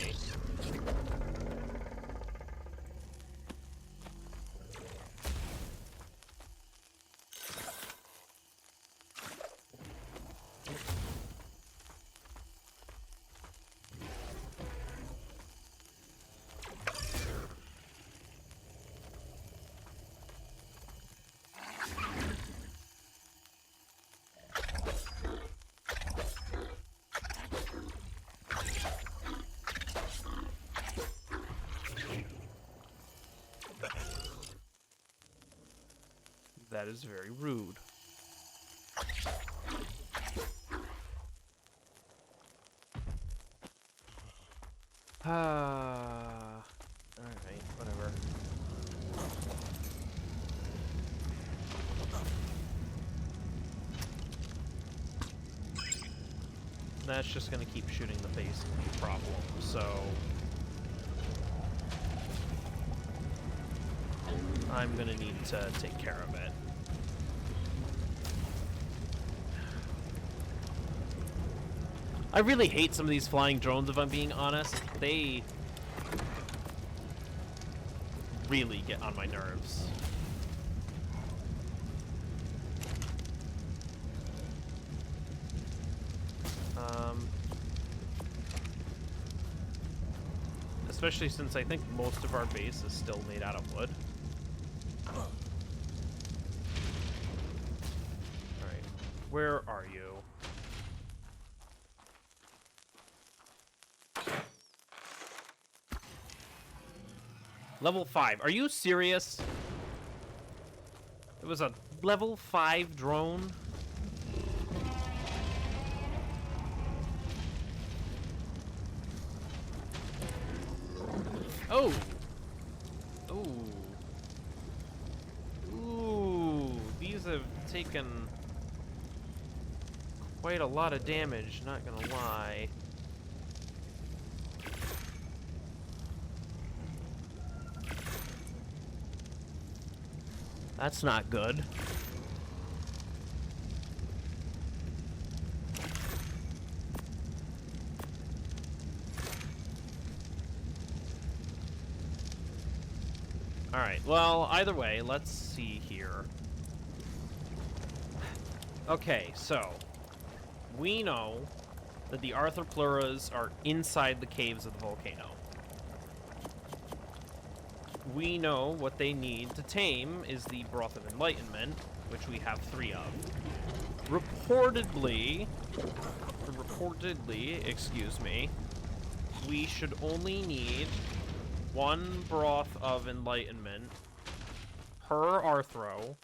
That is very rude. Alright, whatever. That's just gonna keep shooting the base problem, so... I'm gonna need to take care of it. I really hate some of these flying drones, if I'm being honest. They really get on my nerves. Especially since I think most of our base is still made out of wood. Alright, where are you? Level 5. Are you serious? It was a level 5 drone? Oh! Ooh. Ooh. These have taken quite a lot of damage, not gonna lie. That's not good. Alright, well, either way, let's see here. Okay, so, we know that the Arthropluras are inside the caves of the volcano. We know what they need to tame is the Broth of Enlightenment, which we have 3 of. Reportedly, excuse me, we should only need 1 Broth of Enlightenment per Arthro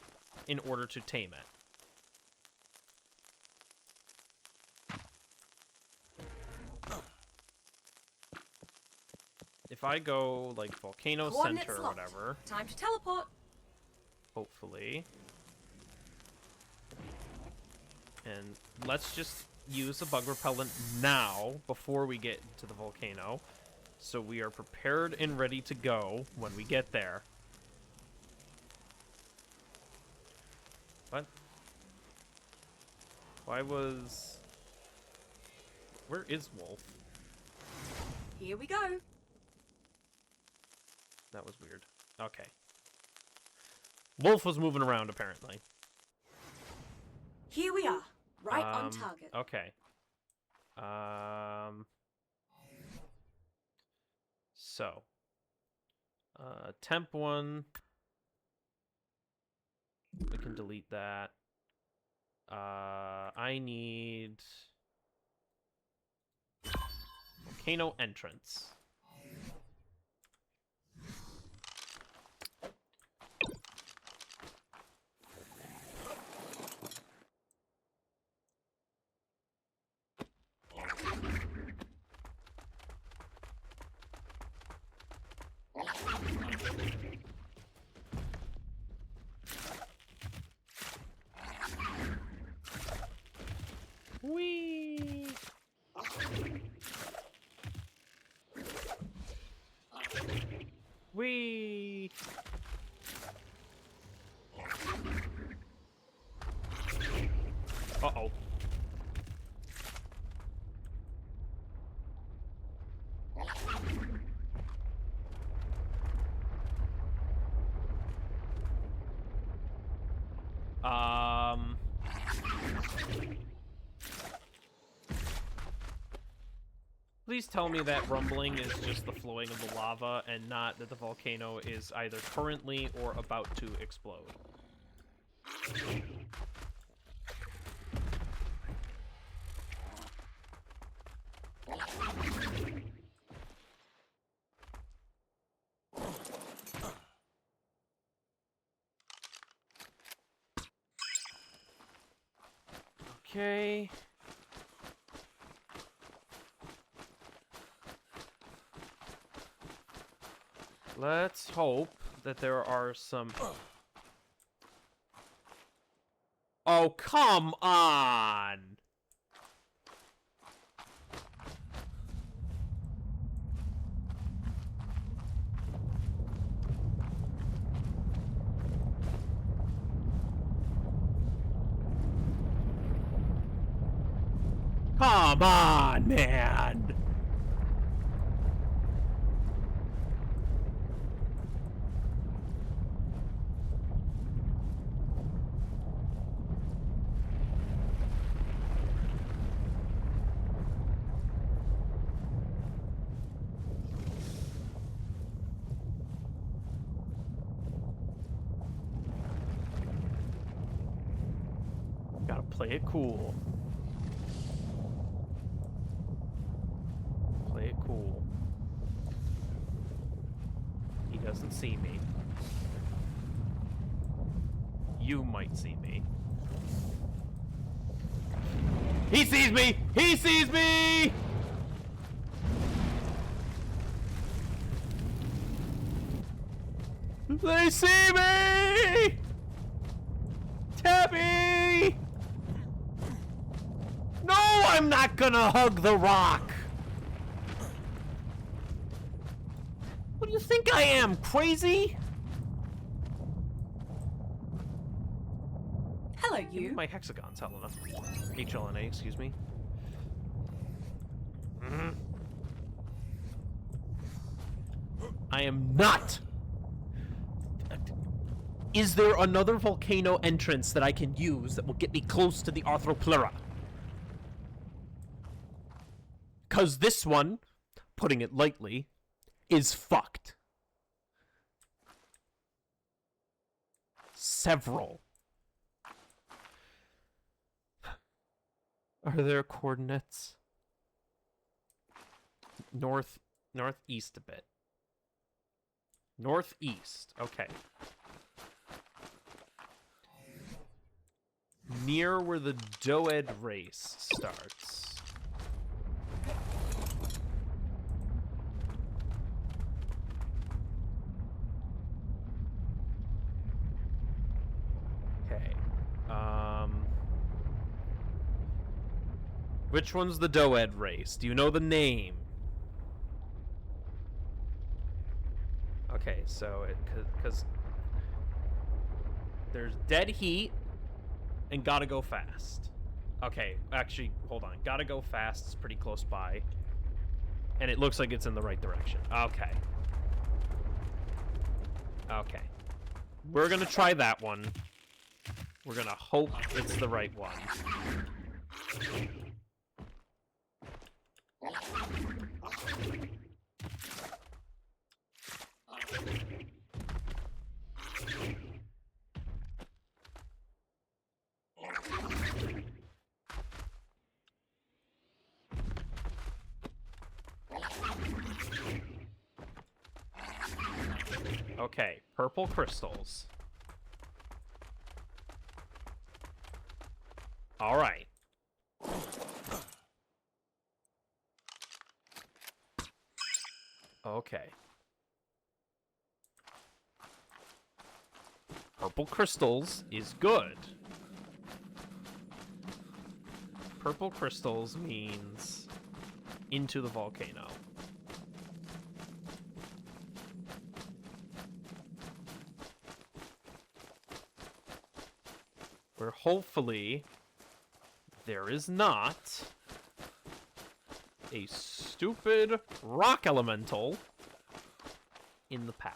in order to tame it. If I go, like, Volcano Center or whatever... Time to teleport. Hopefully. And let's just use the bug repellent now, before we get to the volcano. So we are prepared and ready to go when we get there. What? Why was... Where is Wolf? Here we go. That was weird. Okay. Wolf was moving around, apparently. Here we are, right on target. Okay. So. Temp 1. We can delete that. I need... Volcano entrance. Whee! Whee! Uh-oh. Please tell me that rumbling is just the flowing of the lava and not that the volcano is either currently or about to explode. Okay. Let's hope that there are some... Oh, come on! Come on, man! Gotta play it cool. Play it cool. He doesn't see me. You might see me. He sees me! He sees me! They see me! Tabby! No, I'm not gonna hug the rock! What do you think I am, crazy? Hello, Give me you. my hexagons, Helena. HLNA, excuse me. I am not! Is there another volcano entrance that I can use that will get me close to the Arthro? Because this one, putting it lightly, is fucked. Several. Are there coordinates? Northeast a bit. Northeast, okay. Near where the Doed race starts. Okay. Which one's the Doed race? Do you know the name? Okay, so because there's dead heat and gotta go fast. Okay, actually, hold on. Gotta go fast is pretty close by. And it looks like it's in the right direction. Okay. Okay. We're gonna try that one. We're gonna hope it's the right one. Okay, purple crystals. All right. Okay. Purple crystals is good. Purple crystals means into the volcano. Where hopefully there is not a stupid rock elemental in the path.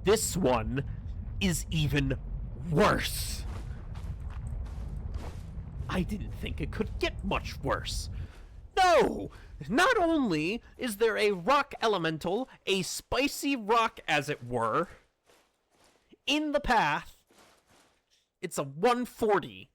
This one is even worse. I didn't think it could get much worse. No! Not only is there a rock elemental, a spicy rock as it were, in the path, it's a 140.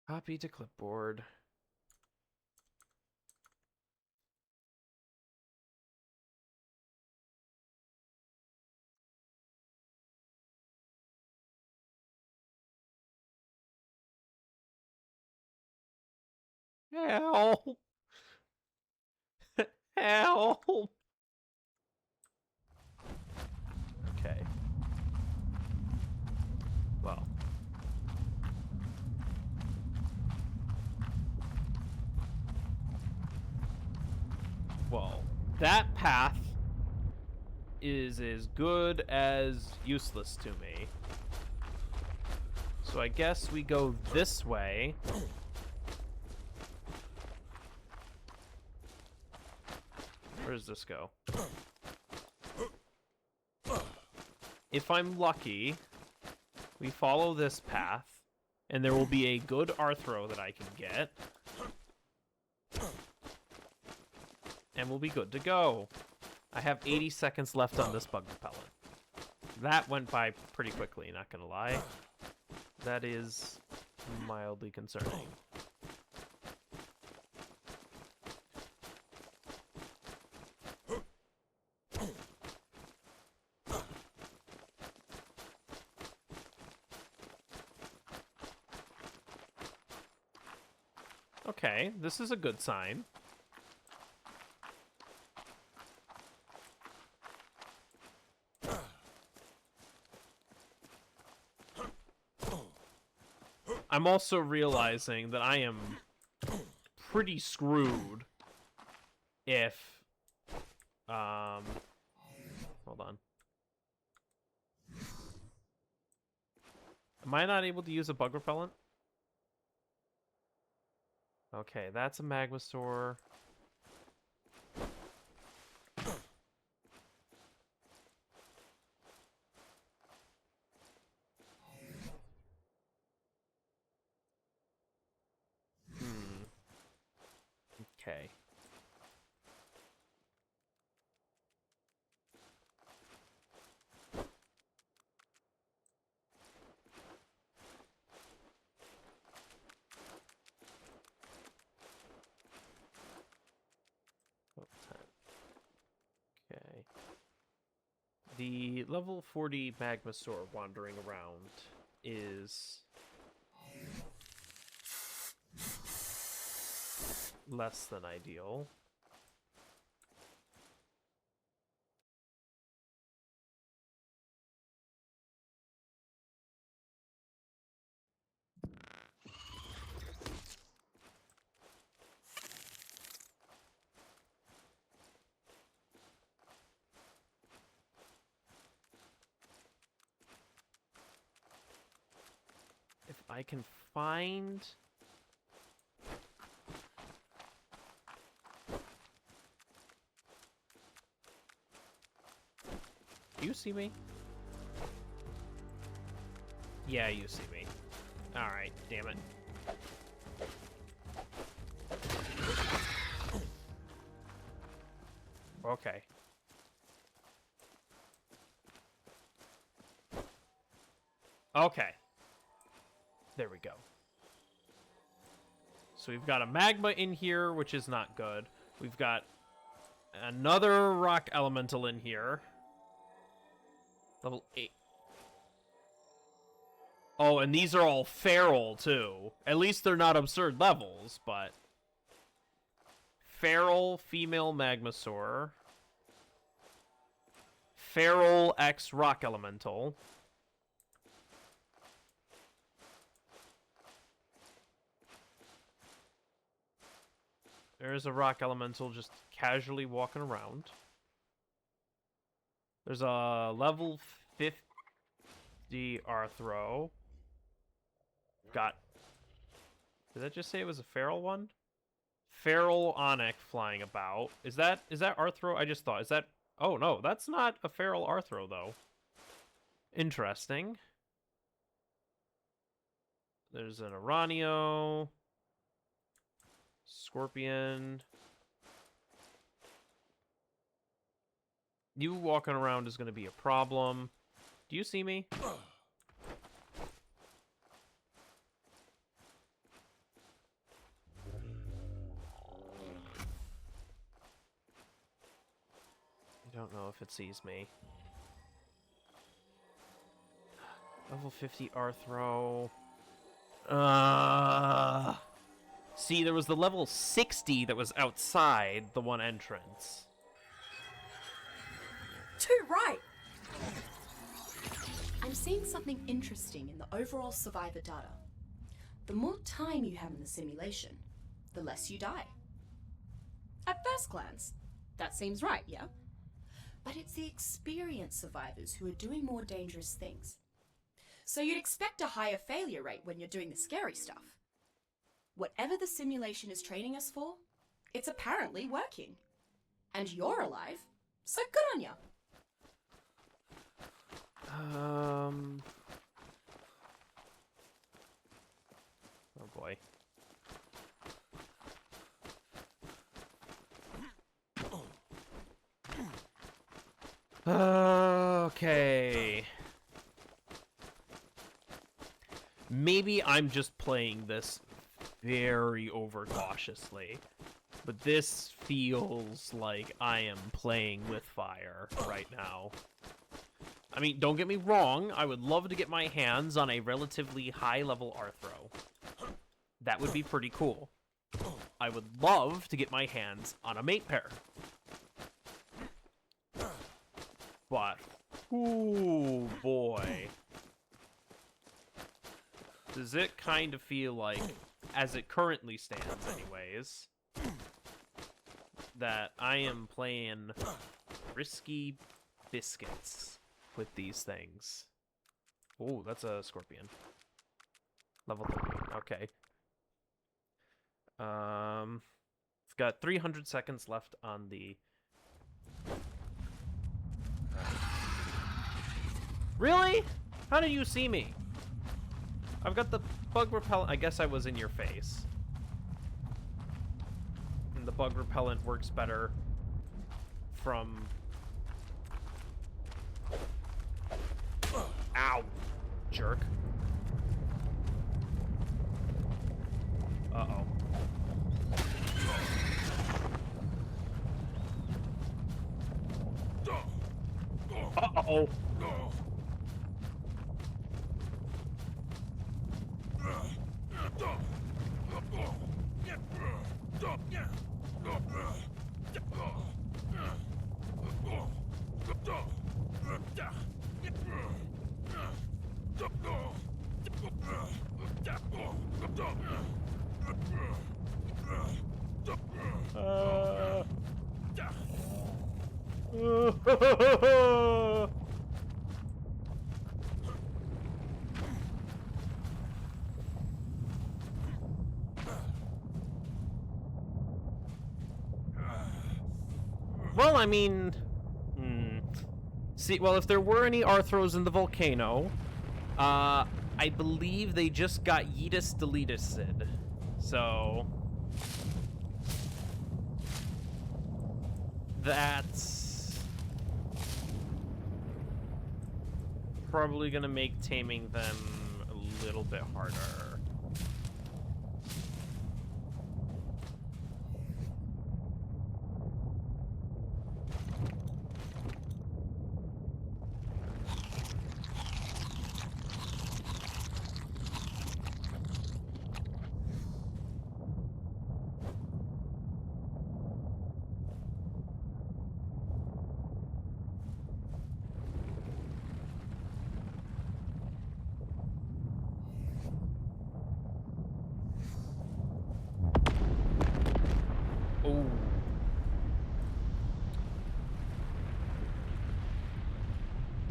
Copy to clipboard. Help! Help! Okay. Well. Well, that path is as good as useless to me. So I guess we go this way. Where does this go? If I'm lucky, we follow this path, and there will be a good Arthro that I can get. And we'll be good to go. I have 80 seconds left on this bug repellent. That went by pretty quickly, not gonna lie. That is mildly concerning. Okay, this is a good sign. I'm also realizing that I am pretty screwed if, hold on. Am I not able to use a bug repellent? Okay, that's a Magmasaur. Okay. Okay. The level 40 Magmasaur wandering around is less than ideal. If I can find... Do you see me? Yeah, you see me. Alright, damn it. Okay. Okay. There we go. So we've got a magma in here, which is not good. We've got another rock elemental in here. Level 8. Oh, and these are all feral, too. At least they're not absurd levels, but... Feral female Magmasaur. Feral X rock elemental. There's a rock elemental just casually walking around. There's a level 50 Arthro. Got... Did that just say it was a feral one? Feral Onyx flying about. Is that Arthro? I just thought. Is that... Oh, no. That's not a feral Arthro, though. Interesting. There's an Aranio. Scorpion. You walking around is going to be a problem. Do you see me? I don't know if it sees me. Level 50 Arthro. See, there was the level 60 that was outside the one entrance. Too right! I'm seeing something interesting in the overall survivor data. The more time you have in the simulation, the less you die. At first glance, that seems right, yeah? But it's the experienced survivors who are doing more dangerous things. So you'd expect a higher failure rate when you're doing the scary stuff. Whatever the simulation is training us for, it's apparently working. And you're alive, so good on ya. Oh boy. Okay. Maybe I'm just playing this very overcautiously, but this feels like I am playing with fire right now. I mean, don't get me wrong, I would love to get my hands on a relatively high-level Arthro. That would be pretty cool. I would love to get my hands on a mate pair. But, ooh boy. Does it kind of feel like, as it currently stands anyways, that I am playing risky biscuits with these things. Ooh, that's a scorpion. Level 30. Okay. I've got 300 seconds left on the... Really? How did you see me? I've got the bug repellent. I guess I was in your face. And the bug repellent works better from... Ow! Jerk. Uh-oh. Uh-oh! Well, I mean... See, well, if there were any Arthros in the volcano, I believe they just got Yeetus deleted. So... That's... probably gonna make taming them a little bit harder.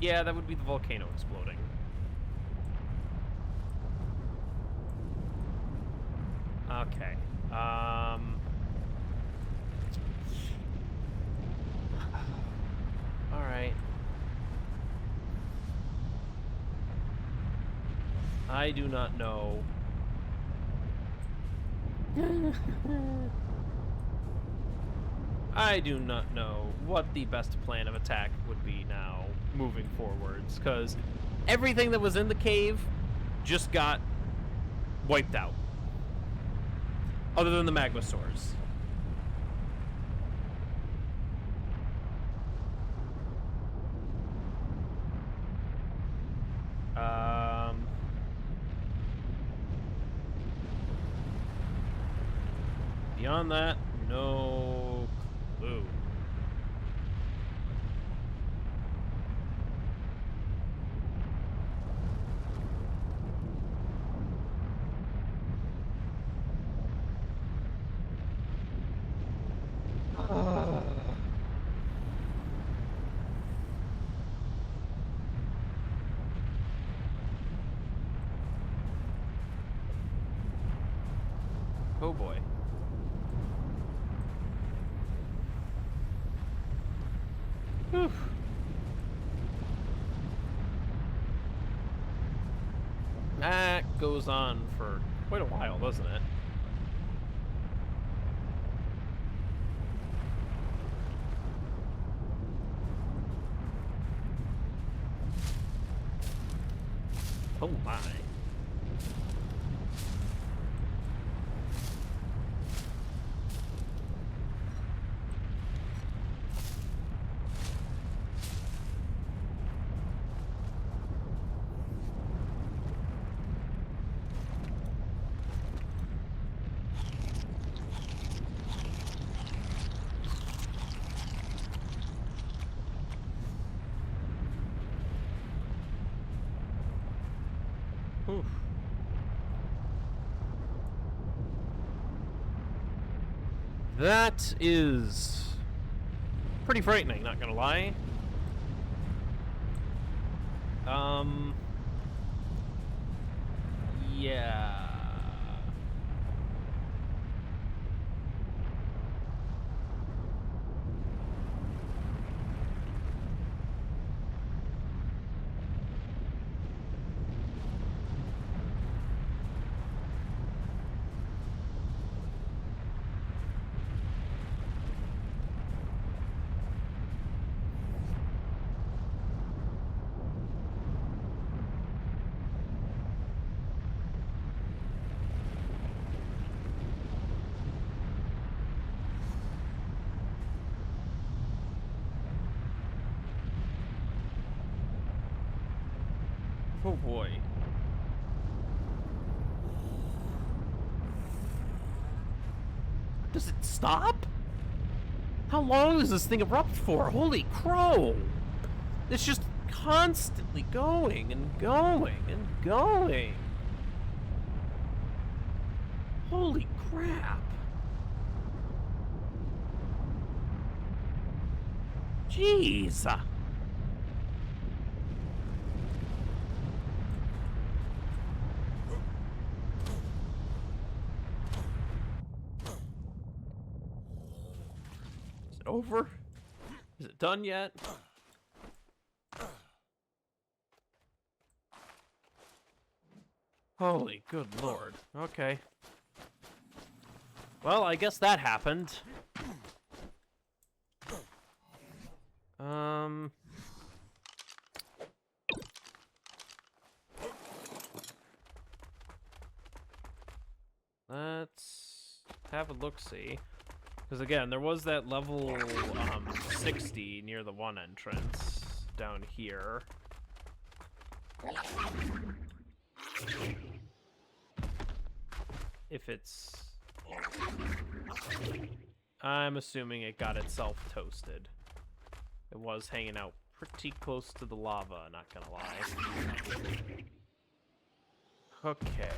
Yeah, that would be the volcano exploding. Okay. Alright. I do not know. I do not know what the best plan of attack would be now, moving forwards, because everything that was in the cave just got wiped out. Other than the magma source. Beyond that, no clue. Oh boy. Whew. That goes on for quite a while, doesn't it? Oh my. Oof. That is pretty frightening, not gonna lie. Yeah. Oh boy. Does it stop? How long does this thing erupt for? Holy crow! It's just constantly going and going and going. Holy crap. Jeez. Is it over? Is it done yet? Holy good lord. Okay. Well, I guess that happened. Let's have a look-see. Because again, there was that level 60 near the one entrance down here. If it's... I'm assuming it got itself toasted. It was hanging out pretty close to the lava, not gonna lie. Okay.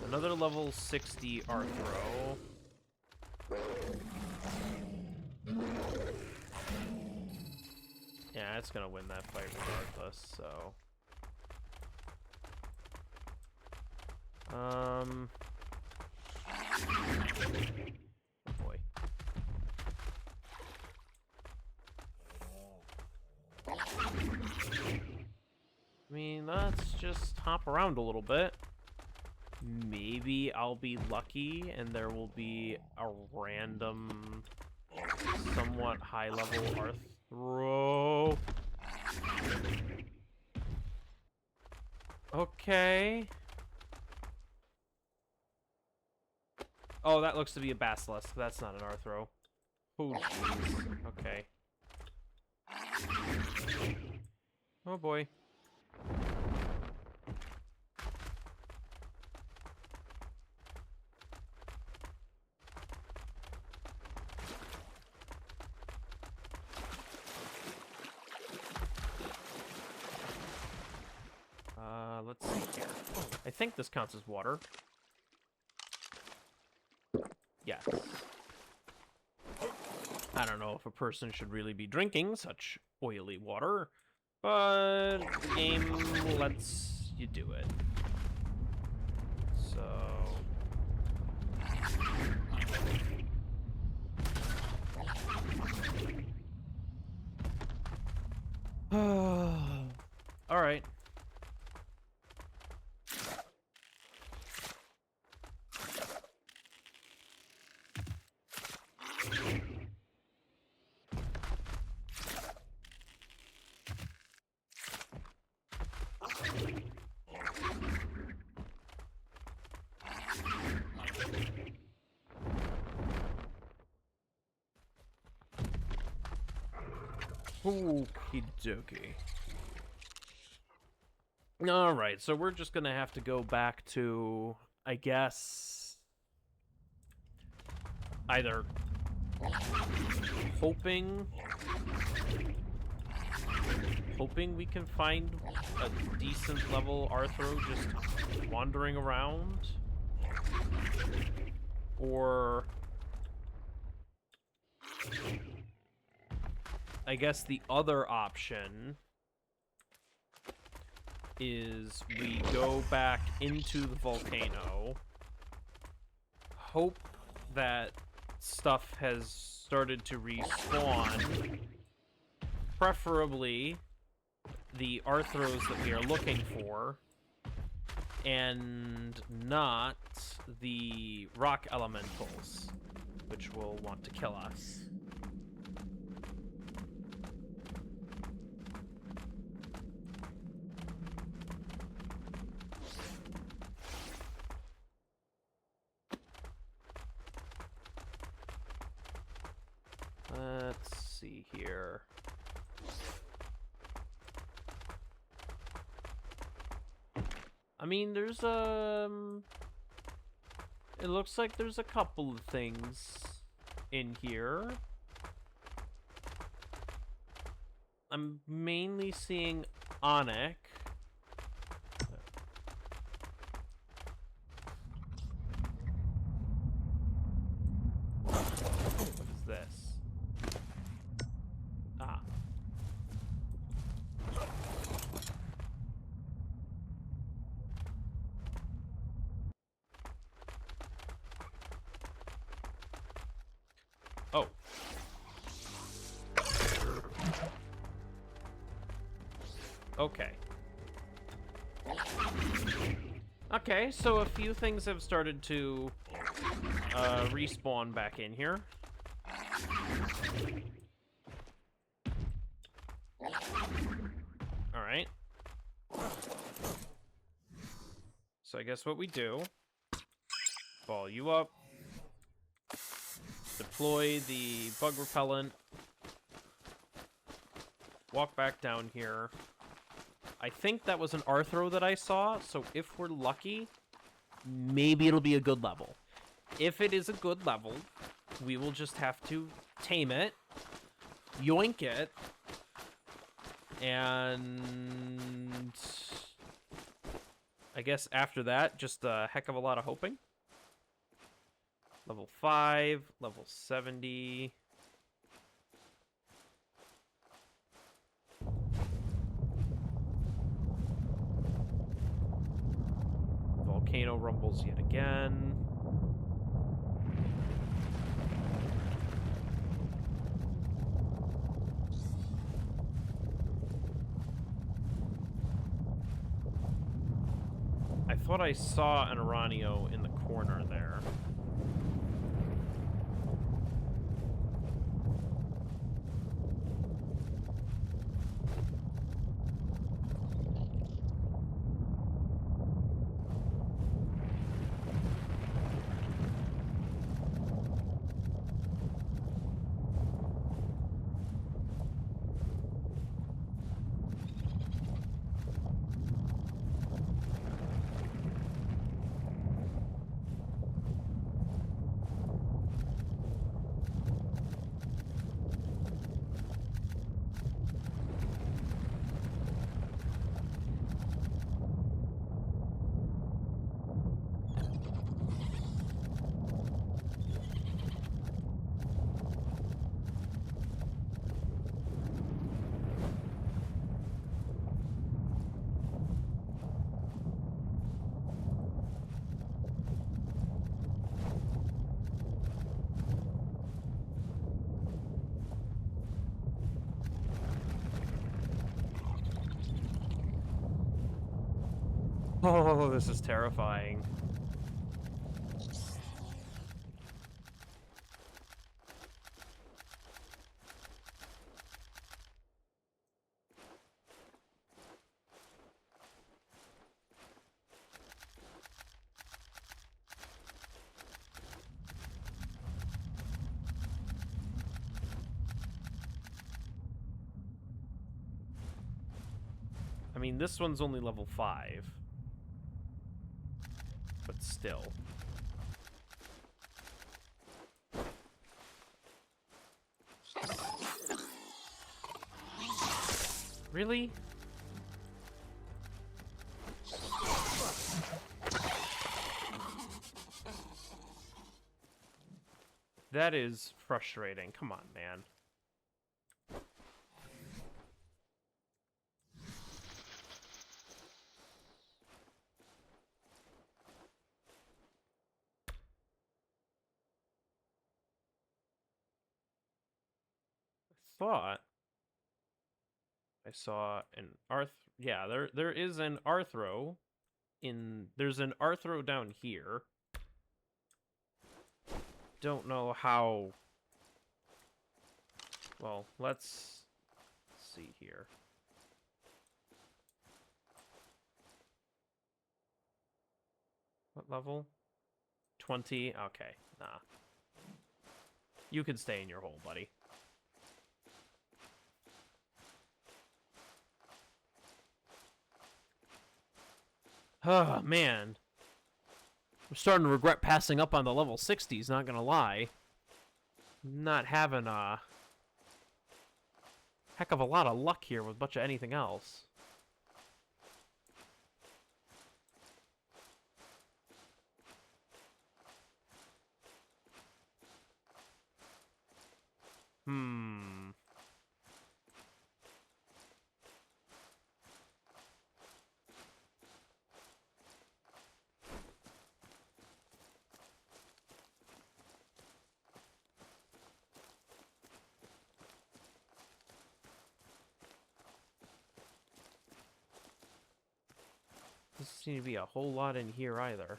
Another level 60 Arthro. Yeah, it's gonna win that fight regardless, so... Oh boy. I mean, let's just hop around a little bit. Maybe I'll be lucky and there will be a random, somewhat high-level Arthro. Okay. Oh, that looks to be a basilisk. That's not an Arthro. Oh, jeez. Okay. Oh, boy. Let's see here. I think this counts as water. Yes. I don't know if a person should really be drinking such oily water, but the game lets you do it. So... Alright. Okie dokie. Alright, so we're just gonna have to go back to, I guess, either hoping we can find a decent level Arthro just wandering around, or I guess the other option is we go back into the volcano, hope that stuff has started to respawn, preferably the Arthros that we are looking for, and not the rock elementals, which will want to kill us. Let's see here. I mean, there's it looks like there's a couple of things in here. I'm mainly seeing Onyx. What is this? Ah. Oh. Okay. Okay, so a few things have started to respawn back in here. Alright. So I guess what we do, ball you up, deploy the bug repellent, walk back down here. I think that was an Arthro that I saw, so if we're lucky, maybe it'll be a good level. If it is a good level, we will just have to tame it, yoink it, and I guess after that, just a heck of a lot of hoping. Level 5, level 70. Volcano rumbles yet again. I thought I saw an Uranio in the corner there. Oh, this is terrifying. I mean, this one's only level 5. But still. Really? That is frustrating. Come on, man. Thought I saw an yeah, there is an Arthro there's an Arthro down here. Don't know how. Well, let's see here. What level? 20? Okay, nah. You can stay in your hole, buddy. Oh, man. I'm starting to regret passing up on the level 60s, not gonna lie. Not having a heck of a lot of luck here with a bunch of anything else. Doesn't seem to be a whole lot in here either.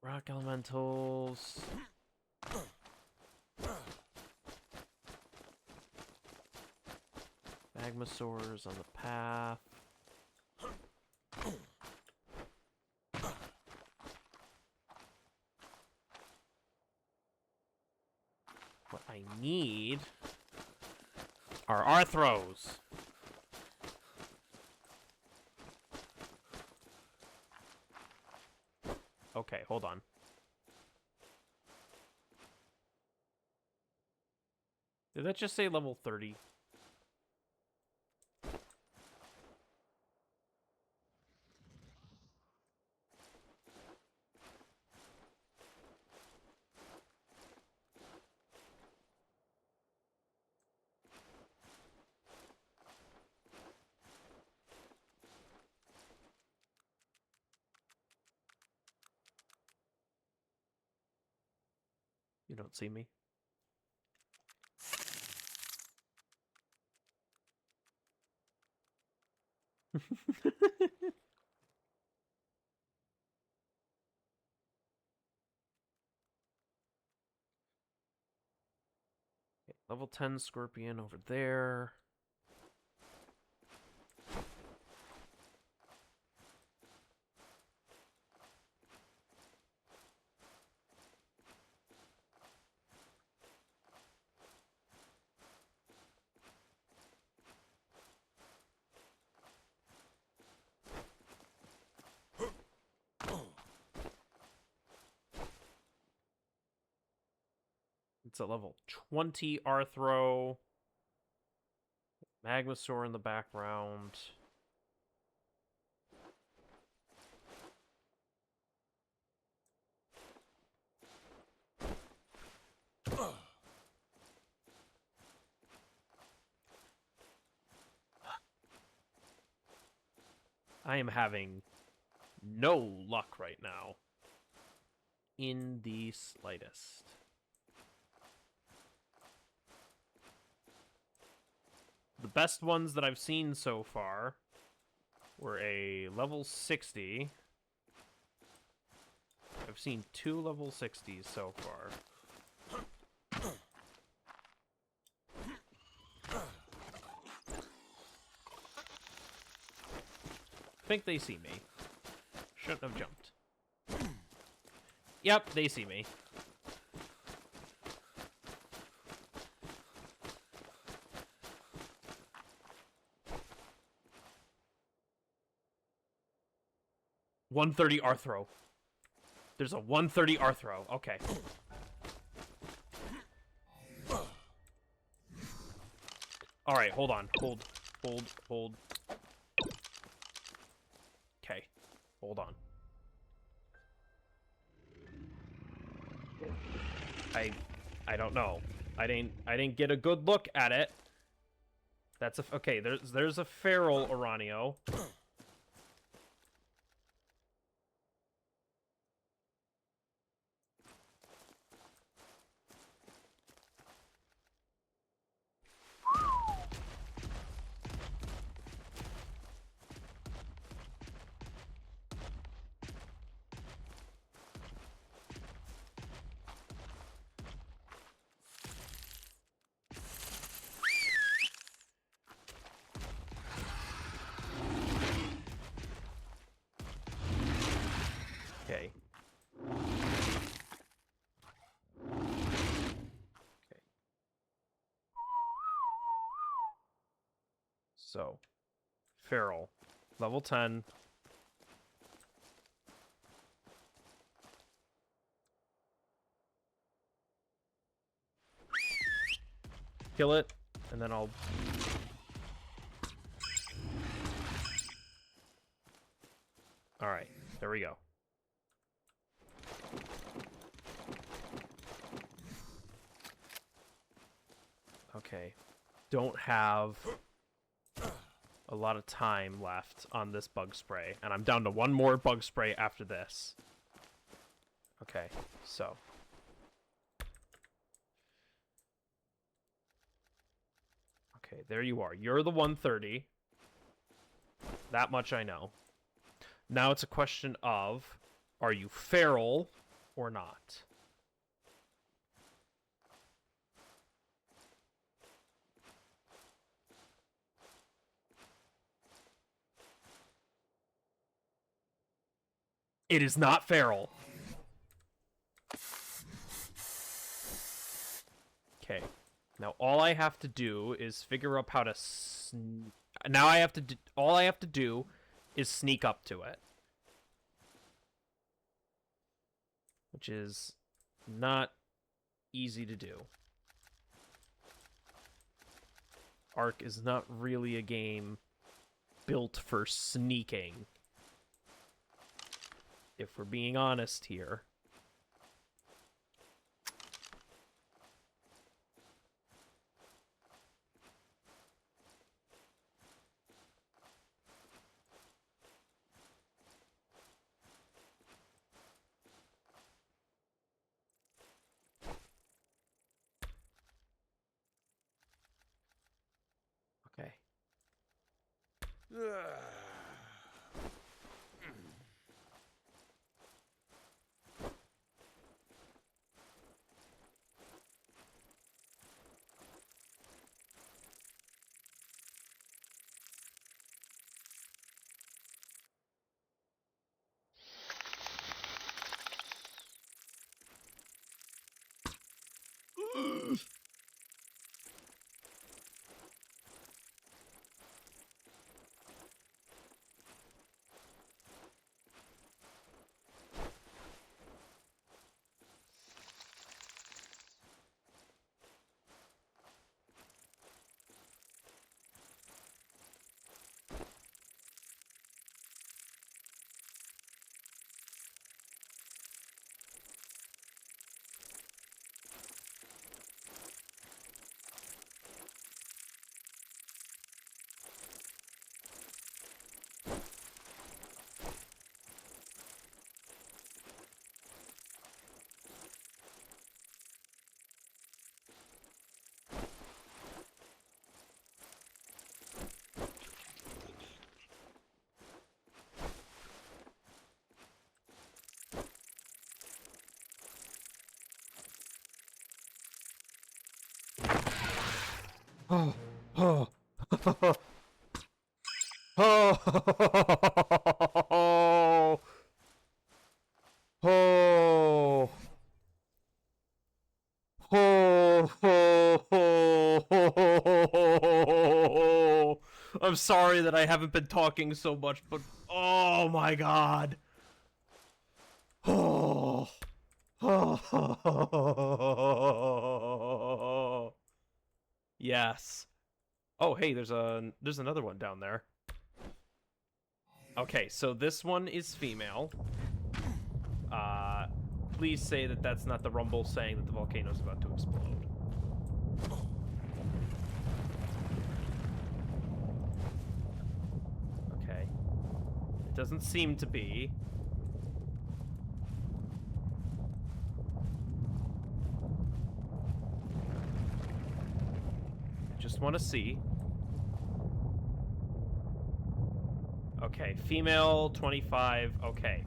Rock elementals. Magmasaurs on the path. What I need are Arthros. Okay, hold on. Did that just say level 30? You don't see me? Okay, level 10 scorpion over there. It's a level 20 Arthro. Magmasaur in the background. I am having no luck right now. In the slightest. The best ones that I've seen so far were a level 60. I've seen 2 level 60s so far. I think they see me. Shouldn't have jumped. Yep, they see me. $130 Arthro. There's a 130 Arthro. Okay. Alright, hold on. Hold. Okay. Hold on. I don't know. I didn't get a good look at it. That's a okay, there's a feral Oranio. Okay. So, feral, level 10. Kill it, and then I'll... Alright, there we go. Okay. Don't have a lot of time left on this bug spray, and I'm down to 1 more bug spray after this. Okay, so... Okay, there you are. You're the 130. That much I know. Now it's a question of, are you feral or not? It is not feral. Okay. Now all I have to do is figure out how to now I have to all I have to do is sneak up to it. which is not easy to do. Ark is not really a game built for sneaking, if we're being honest here. Okay. Oh, oh, oh, oh, oh. I'm sorry that I haven't been talking so much, but oh my god. Oh, oh. Yes. Oh, hey, there's another one down there. Okay, so this one is female. Please say that that's not the rumble saying that the volcano's about to explode. Okay. It doesn't seem to be. I just want to see. Okay, female, 25, okay.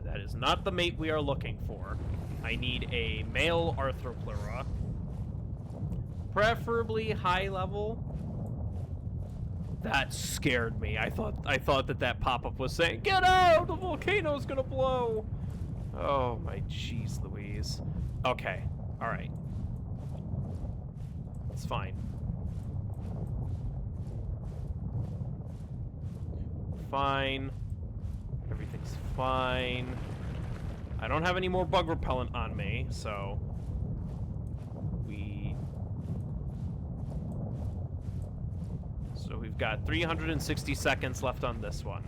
That is not the mate we are looking for. I need a male Arthropleura. Preferably high level. That scared me. I thought that pop-up was saying, "Get out! The volcano's gonna blow!" Oh my jeez Louise. Okay, alright. It's fine. Fine. Everything's fine. I don't have any more bug repellent on me, so we've got 360 seconds left on this one.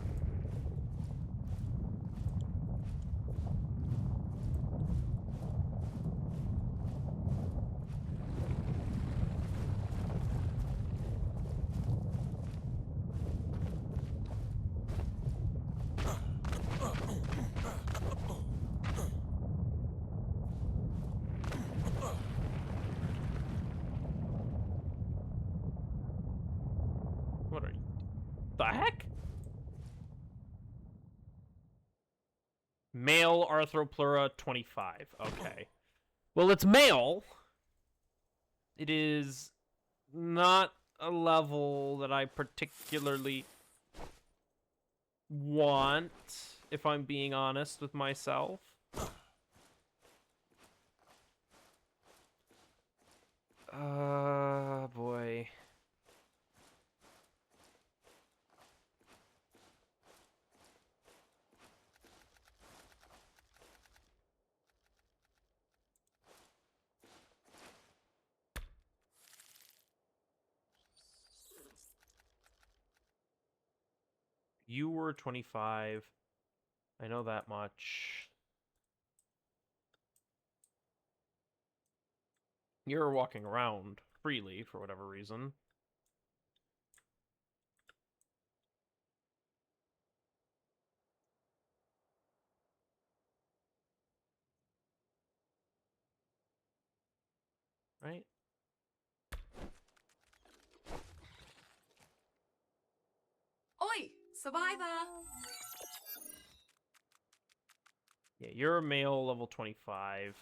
What are you? The heck? Male Arthropleura 25. Okay. Well, it's male. It is not a level that I particularly want, if I'm being honest with myself. Boy. You were 25. I know that much. You're walking around freely for whatever reason. Right? Oi! Survivor! Yeah, you're a male, level 25.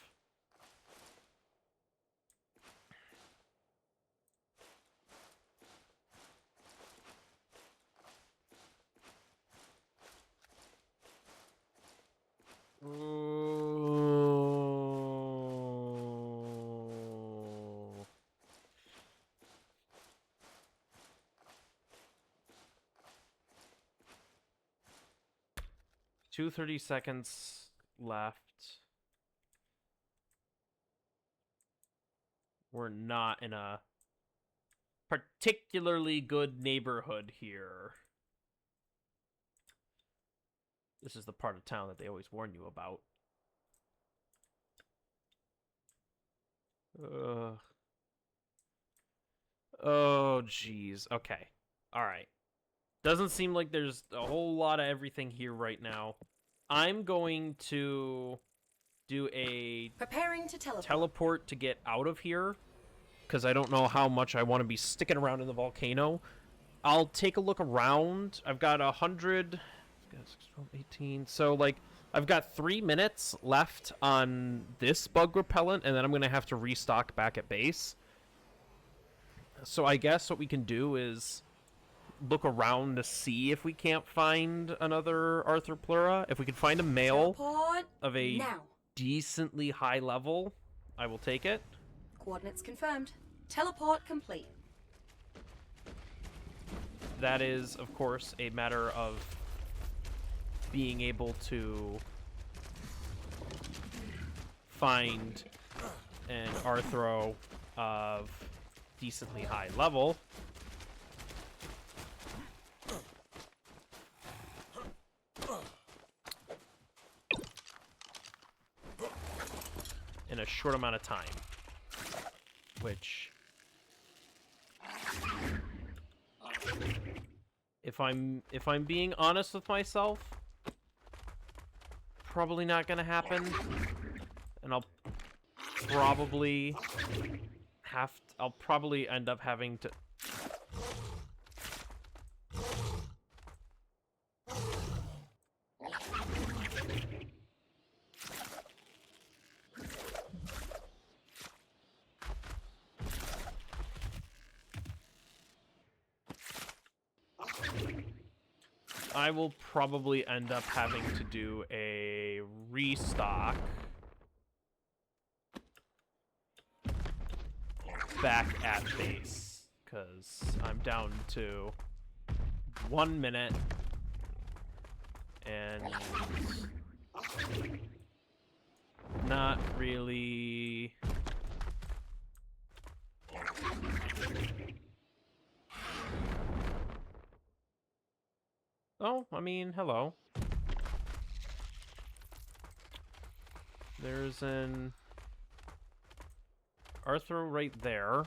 Ooh. 2:30 seconds left. We're not in a particularly good neighborhood here. This is the part of town that they always warn you about. Oh, jeez. Okay. All right. Doesn't seem like there's a whole lot of everything here right now. I'm going to do a Preparing to teleport to get out of here, because I don't know how much I want to be sticking around in the volcano. I'll take a look around. I've got 100... 18. So, like, I've got 3 minutes left on this bug repellent, and then I'm going to have to restock back at base. So I guess what we can do is look around to see if we can't find another Arthropleura. If we can find a male of a decently high level, I will take it. Coordinates confirmed. Teleport complete. That is, of course, a matter of being able to find an Arthro of decently high level. In a short amount of time. Which, if I'm being honest with myself, probably not gonna happen, and I'll probably end up having to I will probably end up having to do a restock back at base, because I'm down to 1 minute and not really... Oh, I mean, hello. There's an Arthro right there.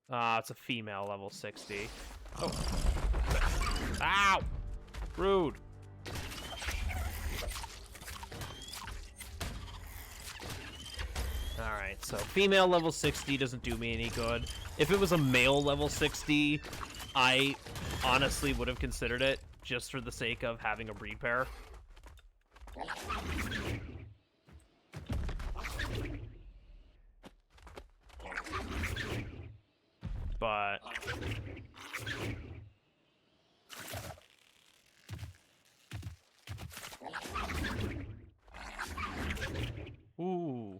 Ah, it's a female, level 60. Oh. Ow! Rude. Alright, so female level 60 doesn't do me any good. If it was a male level 60, I honestly would have considered it, just for the sake of having a breed pair. But... Ooh.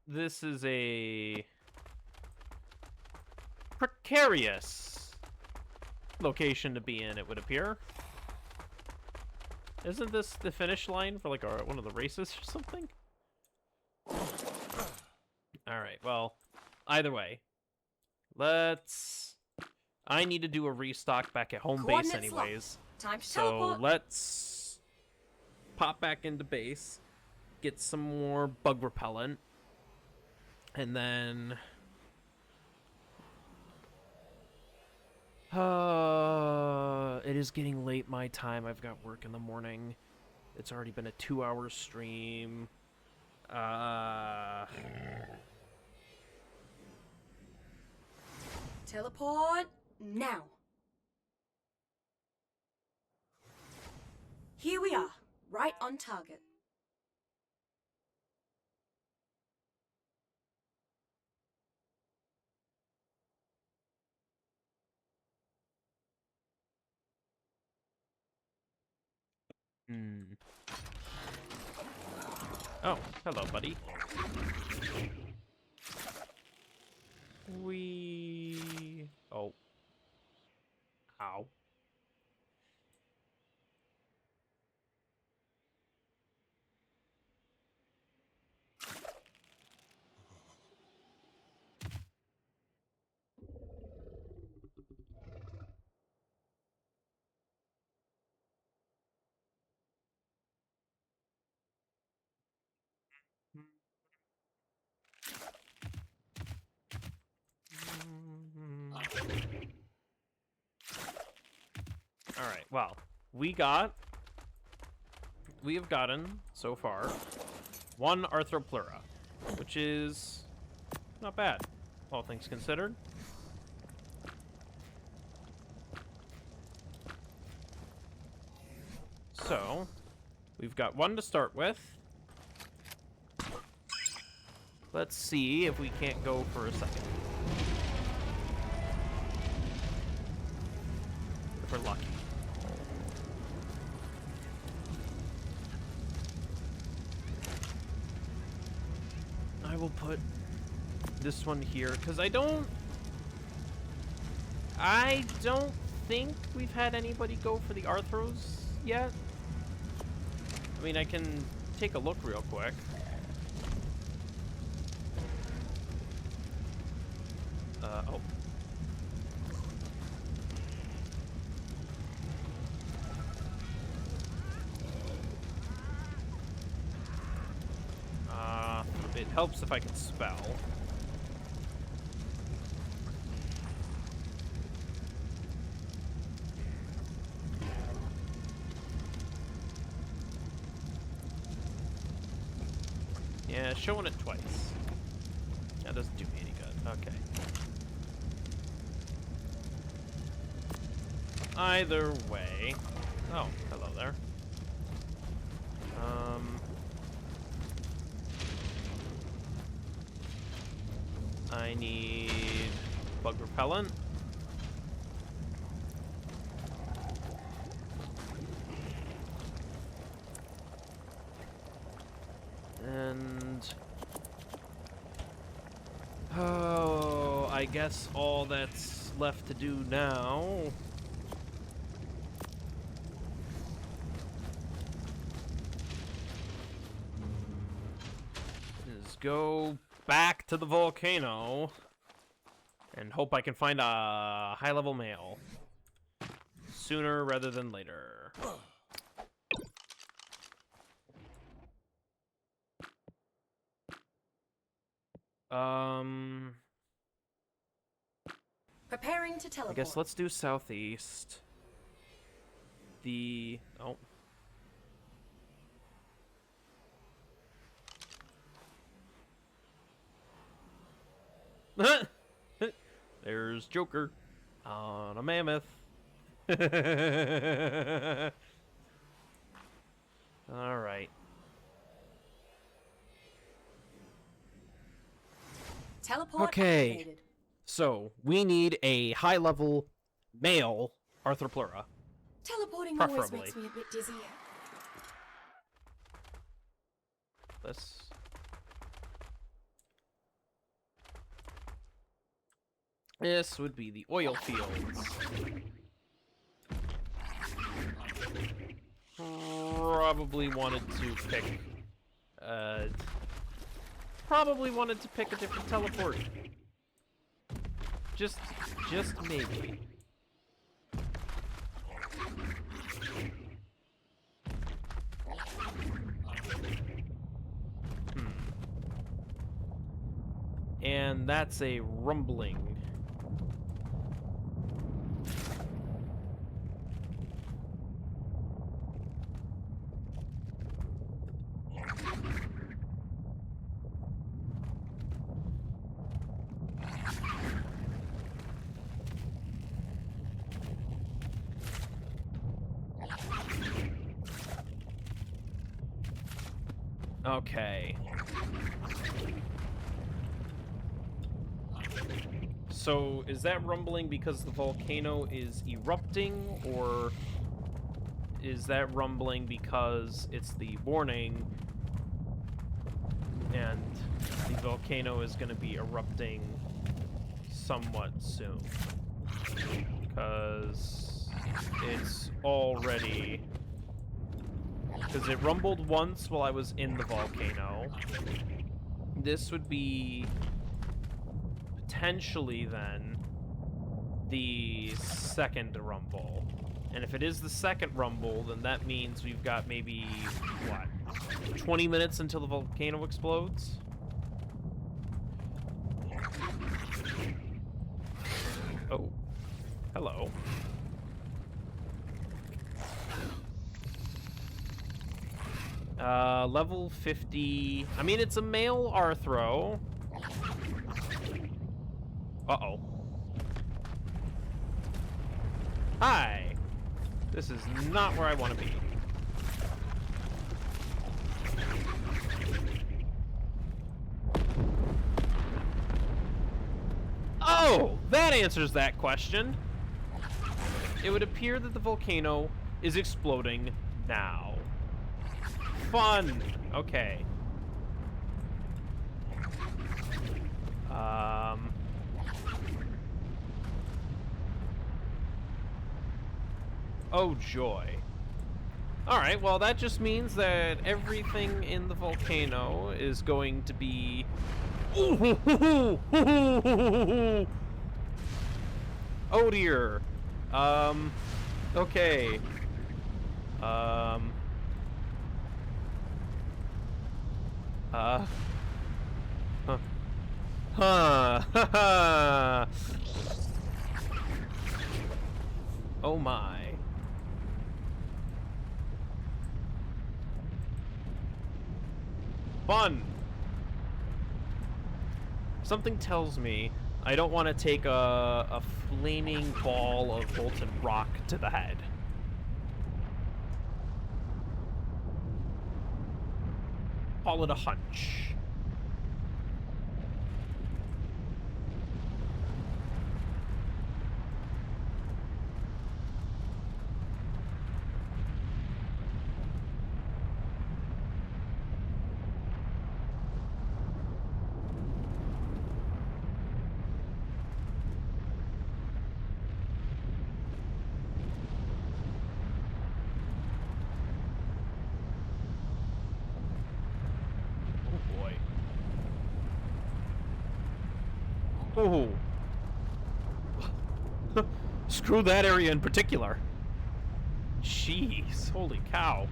This is a precarious location to be in, it would appear. Isn't this the finish line for, like, one of the races or something? Alright, well, either way, let's... I need to do a restock back at home base Coordinates locked. anyways. Time to So teleport. let's pop back into base, get some more bug repellent, and then... it is getting late my time. I've got work in the morning. It's already been a 2-hour stream. Teleport now. Here we are, right on target. Oh, hello, buddy. Oh. Ow. Alright, well, we have gotten, so far, 1 Arthro, which is not bad, all things considered. So, we've got 1 to start with. Let's see if we can't go for a second. If we're lucky. I will put this one here, because I don't think we've had anybody go for the Arthros yet. I mean, I can take a look real quick. Oh. It helps if I can spell. Yeah, showing it twice. That doesn't do me any good. Okay. Either way. Oh, hello there. I need bug repellent. And... oh, I guess all that's left to do now is go back to the volcano and hope I can find a high-level male sooner rather than later. Preparing to teleport. I guess let's do southeast. Oh. There's Joker on a mammoth. All right. Teleport Okay. activated. So, we need a high-level male Arthroplura. Teleporting always Preferably. makes me a bit dizzy. This would be the oil fields. Probably wanted to pick a different teleport. Just maybe. And that's a rumbling. Okay. So, is that rumbling because the volcano is erupting, or is that rumbling because it's the warning and the volcano is going to be erupting somewhat soon? Because it's already... Because it rumbled once while I was in the volcano. This would be potentially then the second rumble. And if it is the second rumble, then that means we've got maybe, what, 20 minutes until the volcano explodes? Oh. Hello. Level 50. I mean, it's a male Arthro. Uh-oh. Hi! This is not where I want to be. Oh! That answers that question! It would appear that the volcano is exploding now. Fun! Okay. Oh, joy. Alright, well, that just means that everything in the volcano is going to be... Oh, dear. Okay. Oh my. Fun! Something tells me I don't want to take a flaming ball of molten rock to the head. Call it a hunch. Oh. Screw that area in particular. Jeez, holy cow.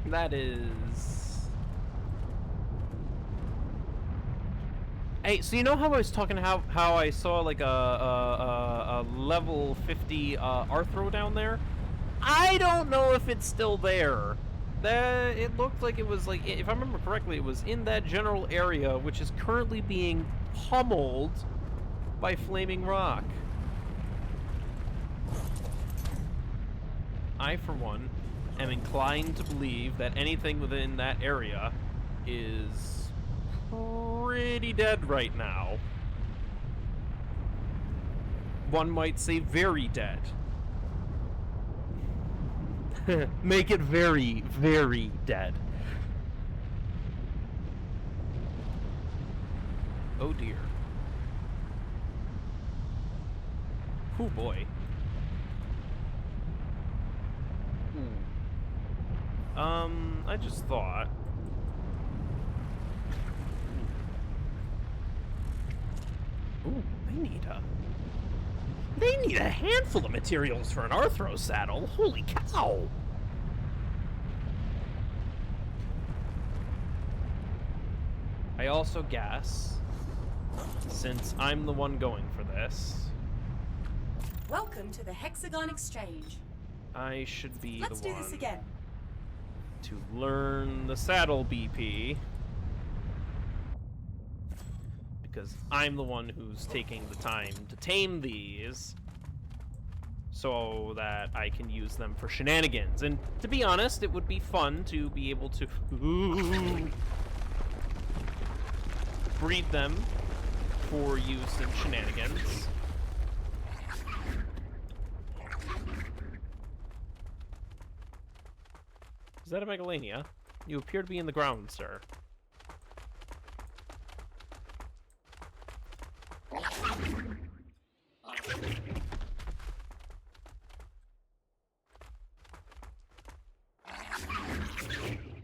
That is... Hey, so you know how I was talking how I saw like a level 50 Arthro down there? I don't know if it's still there. It looked like it was like, if I remember correctly, it was in that general area, which is currently being pummeled by flaming rock. I, for one, am inclined to believe that anything within that area is pretty dead right now. One might say very dead. Make it very, very dead. Oh dear. Oh boy. I just thought. Ooh, they need a handful of materials for an Arthro saddle. Holy cow! I also guess, since I'm the one going for this, Welcome to the Hexagon Exchange. I should be Let's the do one this again. to learn the saddle BP. Because I'm the one who's taking the time to tame these so that I can use them for shenanigans. And to be honest, it would be fun to be able to breed them for use in shenanigans. Is that a Megalania? You appear to be in the ground, sir.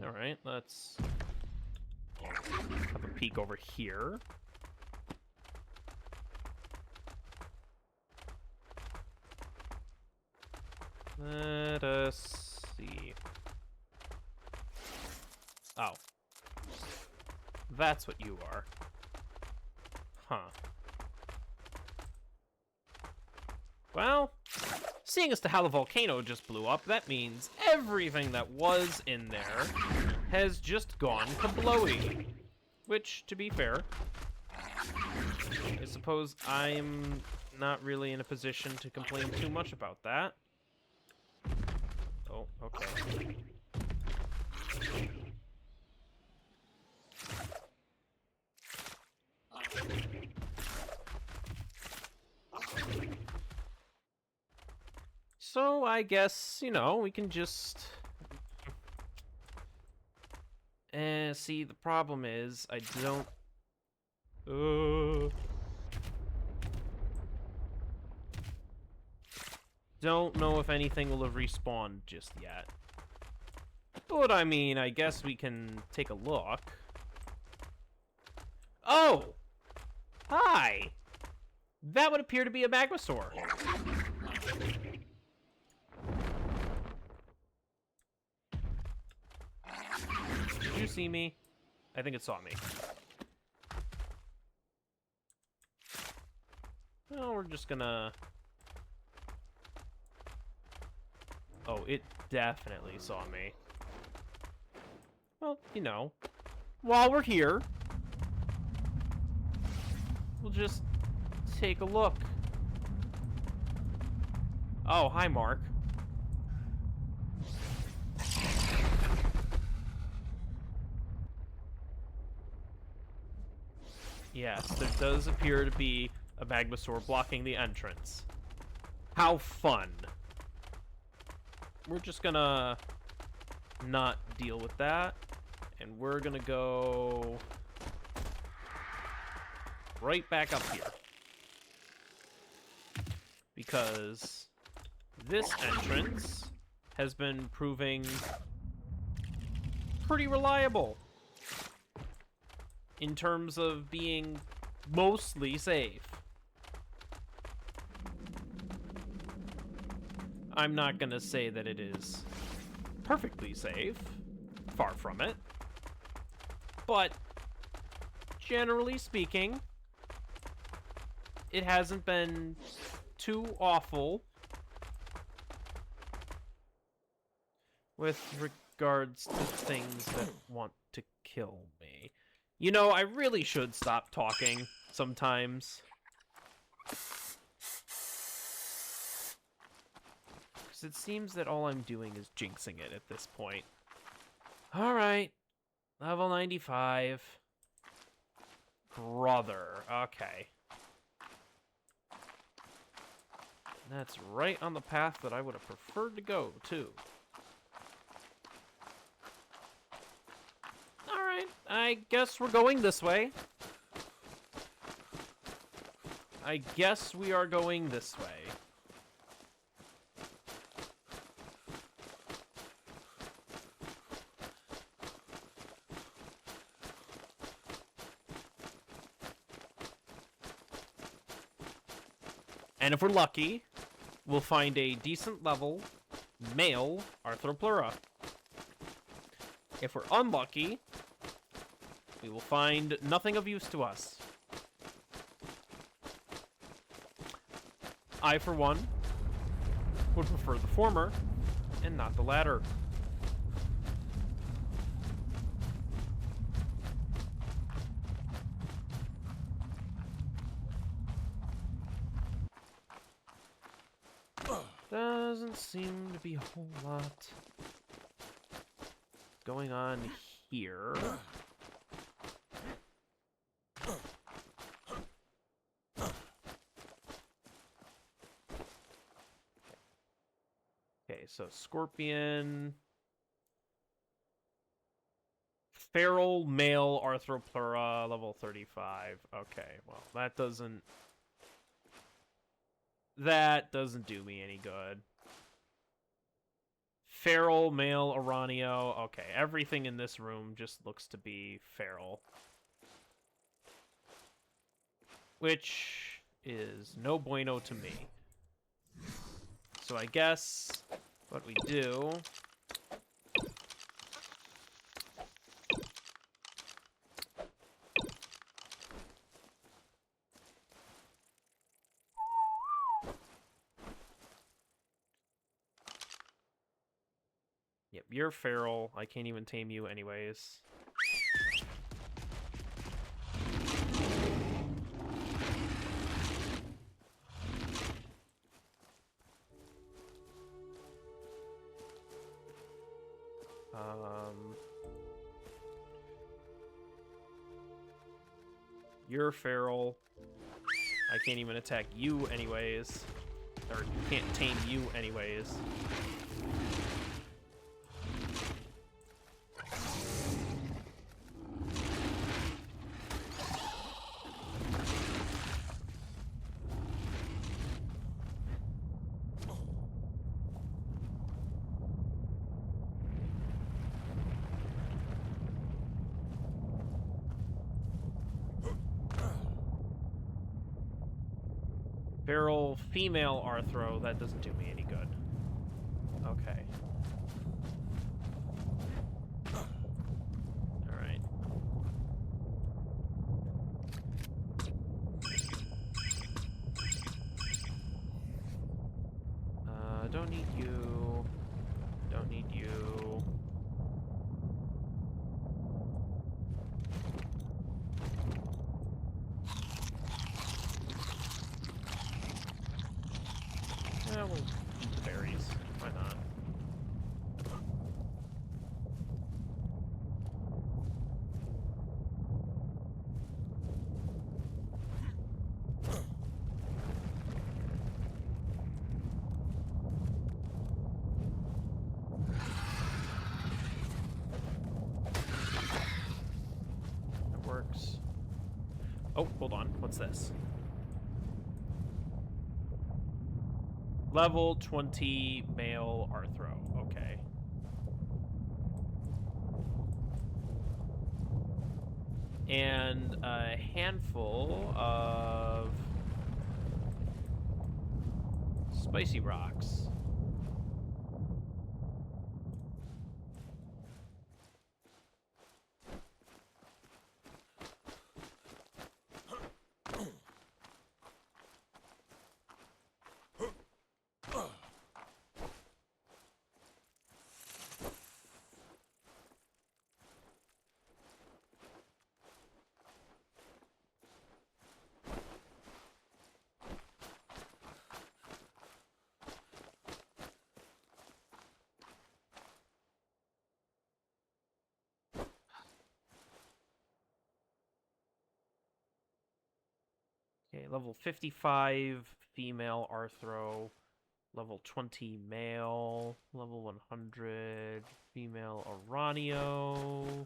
Alright, let's have a peek over here. Let us see. Oh. That's what you are. Huh. Well, seeing as to how the volcano just blew up, that means everything that was in there has just gone kablowy. Which, to be fair, I suppose I'm not really in a position to complain too much about that. Oh, okay. So I guess, you know, we can just... see, the problem is, I don't know if anything will have respawned just yet. But, I mean, I guess we can take a look. Oh! Hi! That would appear to be a Magmasaur. Did you see me? I think it saw me. Well, we're just gonna... Oh, it definitely saw me. Well, you know, while we're here, we'll just take a look. Oh, hi, Mark. Yes, there does appear to be a Magmasaur blocking the entrance. How fun. We're just gonna not deal with that, and we're gonna go right back up here. Because this entrance has been proving pretty reliable in terms of being mostly safe. I'm not gonna say that it is perfectly safe, far from it, but generally speaking, it hasn't been too awful with regards to things that want to kill me. You know, I really should stop talking sometimes. Because it seems that all I'm doing is jinxing it at this point. Alright. Level 95. Brother. Okay. That's right on the path that I would have preferred to go, too. Alright, I guess we're going this way. I guess we are going this way. And if we're lucky, we'll find a decent level male Arthropleura. If we're unlucky, we will find nothing of use to us. I, for one, would prefer the former and not the latter. Doesn't seem to be a whole lot going on here. Okay, so Scorpion. Feral male Arthropleura, level 35. Okay, well, that doesn't do me any good. Feral male Aranio. Okay, everything in this room just looks to be feral. Which is no bueno to me. So I guess what we do... Yep, you're feral. I can't even tame you anyways. You're feral. I can't even attack you anyways. Or can't tame you anyways. Feral female Arthro, that doesn't do me any good. Okay. Alright. Don't need you. Don't need you. Yeah, we'll eat the berries. Why not? That works. Oh, hold on. What's this? Level 20 male Arthro. Okay. And a handful of spicy rocks. Okay, level 55 female Arthro. Level 20 male, level 100 female Aranio.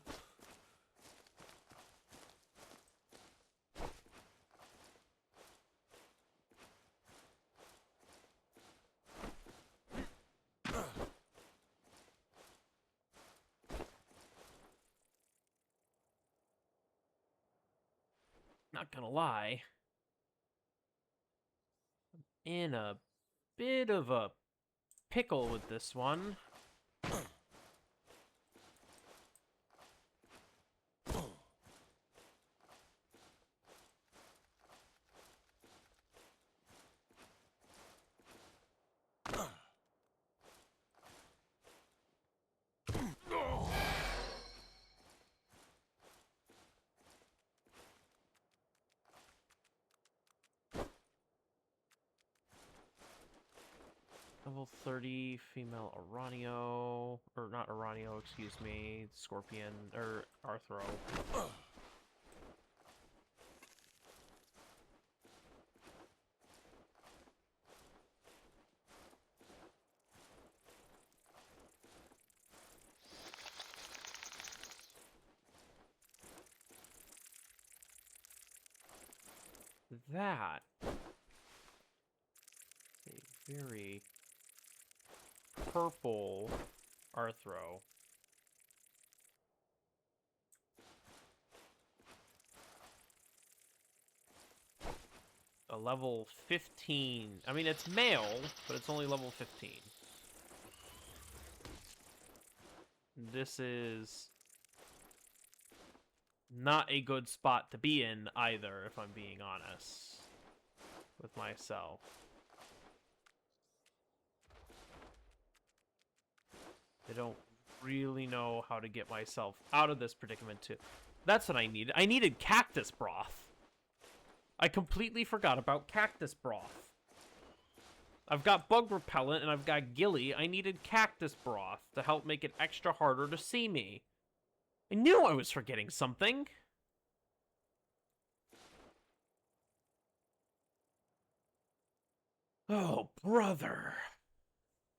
Not gonna lie, in a bit of a pickle with this one. Level 30 female Aranio, or not Aranio, excuse me, Scorpion, or Arthro. That is a very purple Arthro. A level 15. I mean, it's male, but it's only level 15. This is not a good spot to be in either, if I'm being honest with myself. I don't really know how to get myself out of this predicament too. That's what I needed. I needed cactus broth. I completely forgot about cactus broth. I've got bug repellent and I've got ghillie. I needed cactus broth to help make it extra harder to see me. I knew I was forgetting something. Oh, brother.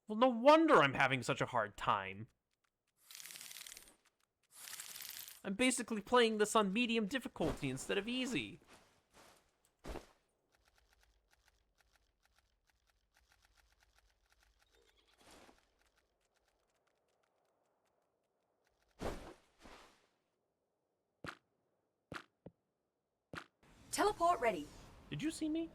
Well, no wonder I'm having such a hard time. I'm basically playing this on medium difficulty instead of easy. Teleport ready. Did you see me?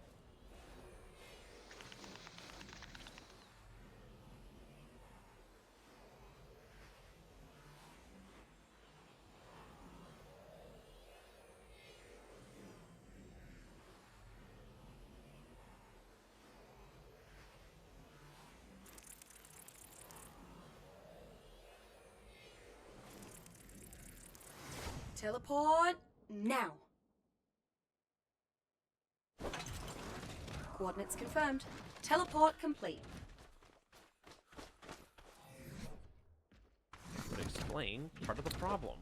Teleport now. Coordinates confirmed. Teleport complete. Would explain part of the problem.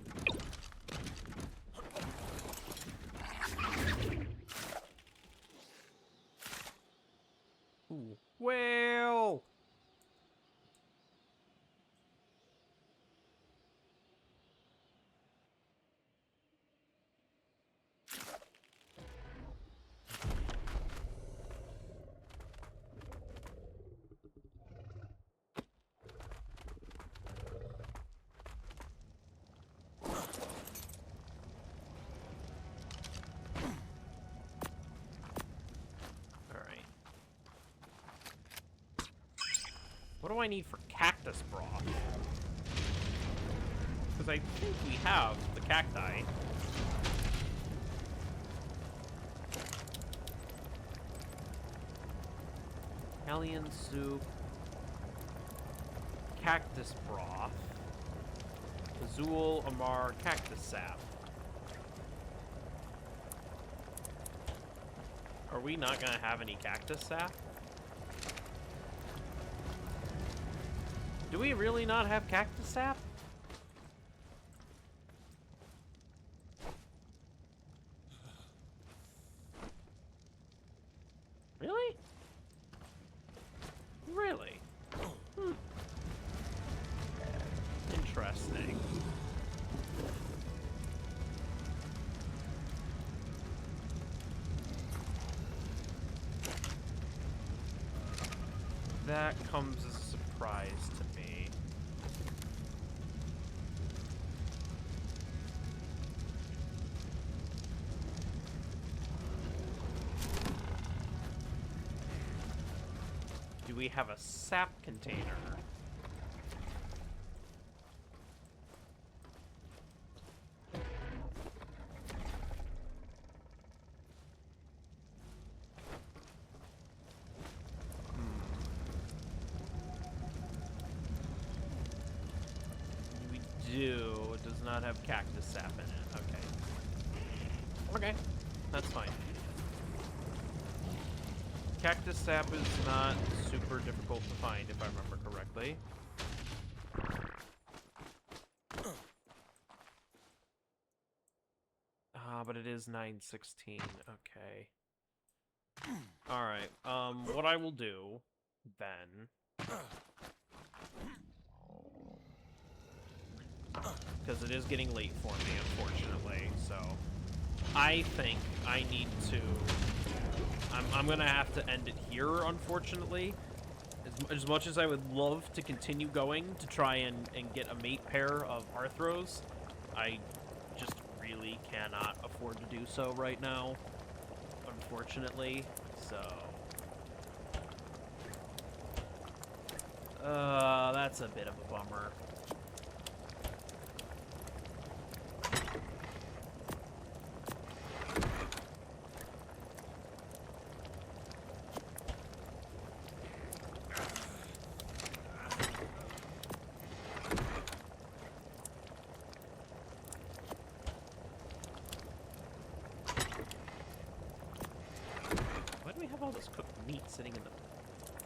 Ooh. Well. What do I need for cactus broth? Because I think we have the cacti. Alien soup. Cactus broth. Azul Amar cactus sap. Are we not gonna have any cactus sap? Do we really not have cactus sap? Really? That comes as a surprise to me. Do we have a sap container? We do. It does not have cactus sap in it. Okay. Okay. That's fine. Cactus sap is not super difficult to find, if I remember correctly. But it is 9:16. Okay. Alright, what I will do, then... Because it is getting late for me, unfortunately, so... I think I need to... I'm gonna have to end it here, unfortunately. As much as I would love to continue going to try and get a mate pair of Arthros, I just really cannot afford to do so right now, unfortunately, so... that's a bit of a bummer. All this cooked meat sitting in the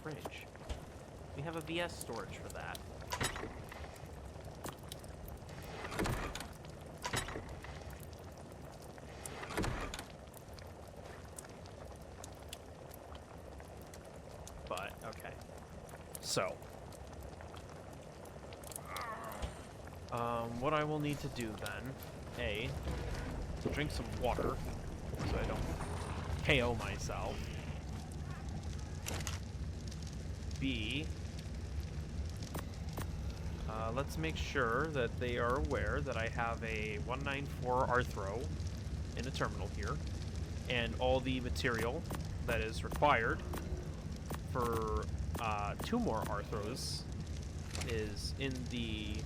fridge. We have a VS storage for that. But, okay. So. What I will need to do then, A, to drink some water, so I don't KO myself. B, let's make sure that they are aware that I have a 194 Arthro in a terminal here, and all the material that is required for 2 more Arthros is in the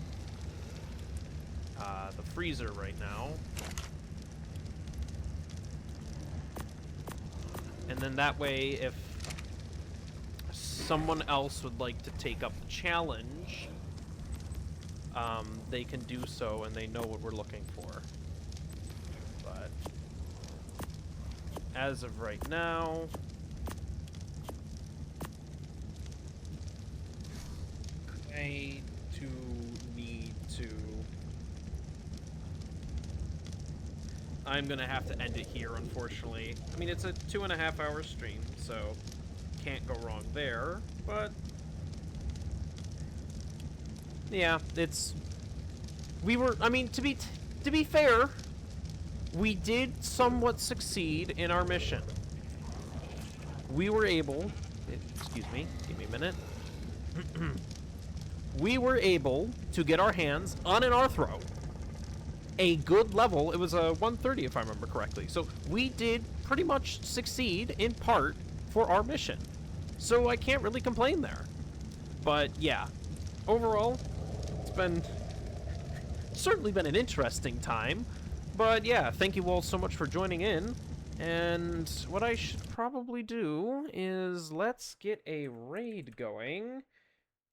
freezer right now. And then that way, if someone else would like to take up the challenge, they can do so and they know what we're looking for. But as of right now, I need to... I'm gonna have to end it here, unfortunately. I mean, it's a 2.5-hour stream, so can't go wrong there, but yeah, it's... I mean, to be fair, we did somewhat succeed in our mission. We were able... Excuse me, give me a minute. We were able to get our hands on an Arthro. A good level. It was a 130, if I remember correctly. So we did pretty much succeed, in part, for our mission. So I can't really complain there. But yeah, overall, it's certainly been an interesting time. But yeah, thank you all so much for joining in. And what I should probably do is let's get a raid going.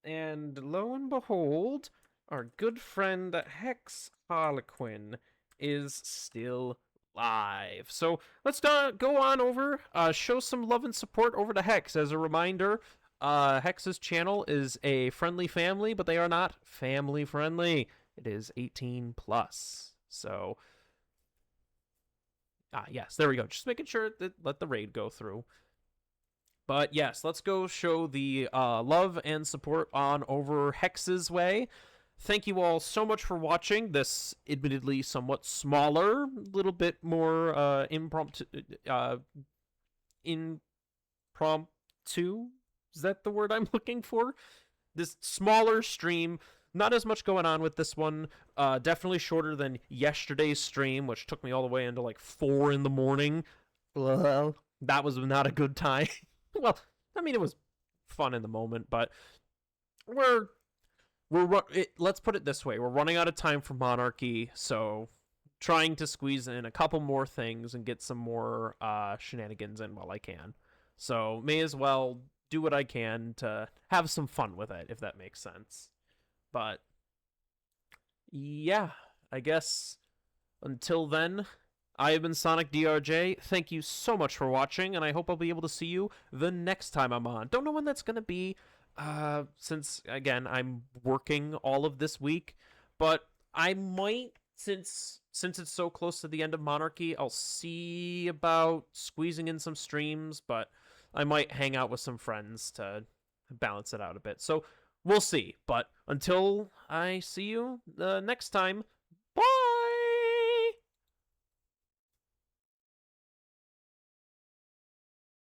And lo and behold, our good friend Hex Harlequin is still live. So let's go on over, show some love and support over to Hex. As a reminder, Hex's channel is a friendly family, but they are not family friendly. It is 18 plus. So, yes, there we go. Just making sure that let the raid go through. But yes, let's go show the love and support on over Hex's way. Thank you all so much for watching this admittedly somewhat smaller, little bit more impromptu Is that the word I'm looking for? This smaller stream. Not as much going on with this one. Definitely shorter than yesterday's stream, which took me all the way into like 4 in the morning. Well, that was not a good time. Well, I mean, it was fun in the moment, but let's put it this way. We're running out of time for Monarchy, so trying to squeeze in a couple more things and get some more shenanigans in while I can. So may as well do what I can to have some fun with it, if that makes sense. But yeah, I guess until then, I have been Sonic DRJ. Thank you so much for watching, and I hope I'll be able to see you the next time I'm on. Don't know when that's going to be, since, again, I'm working all of this week, but I might, since it's so close to the end of Monarchy, I'll see about squeezing in some streams, but I might hang out with some friends to balance it out a bit. So we'll see. But until I see you next time,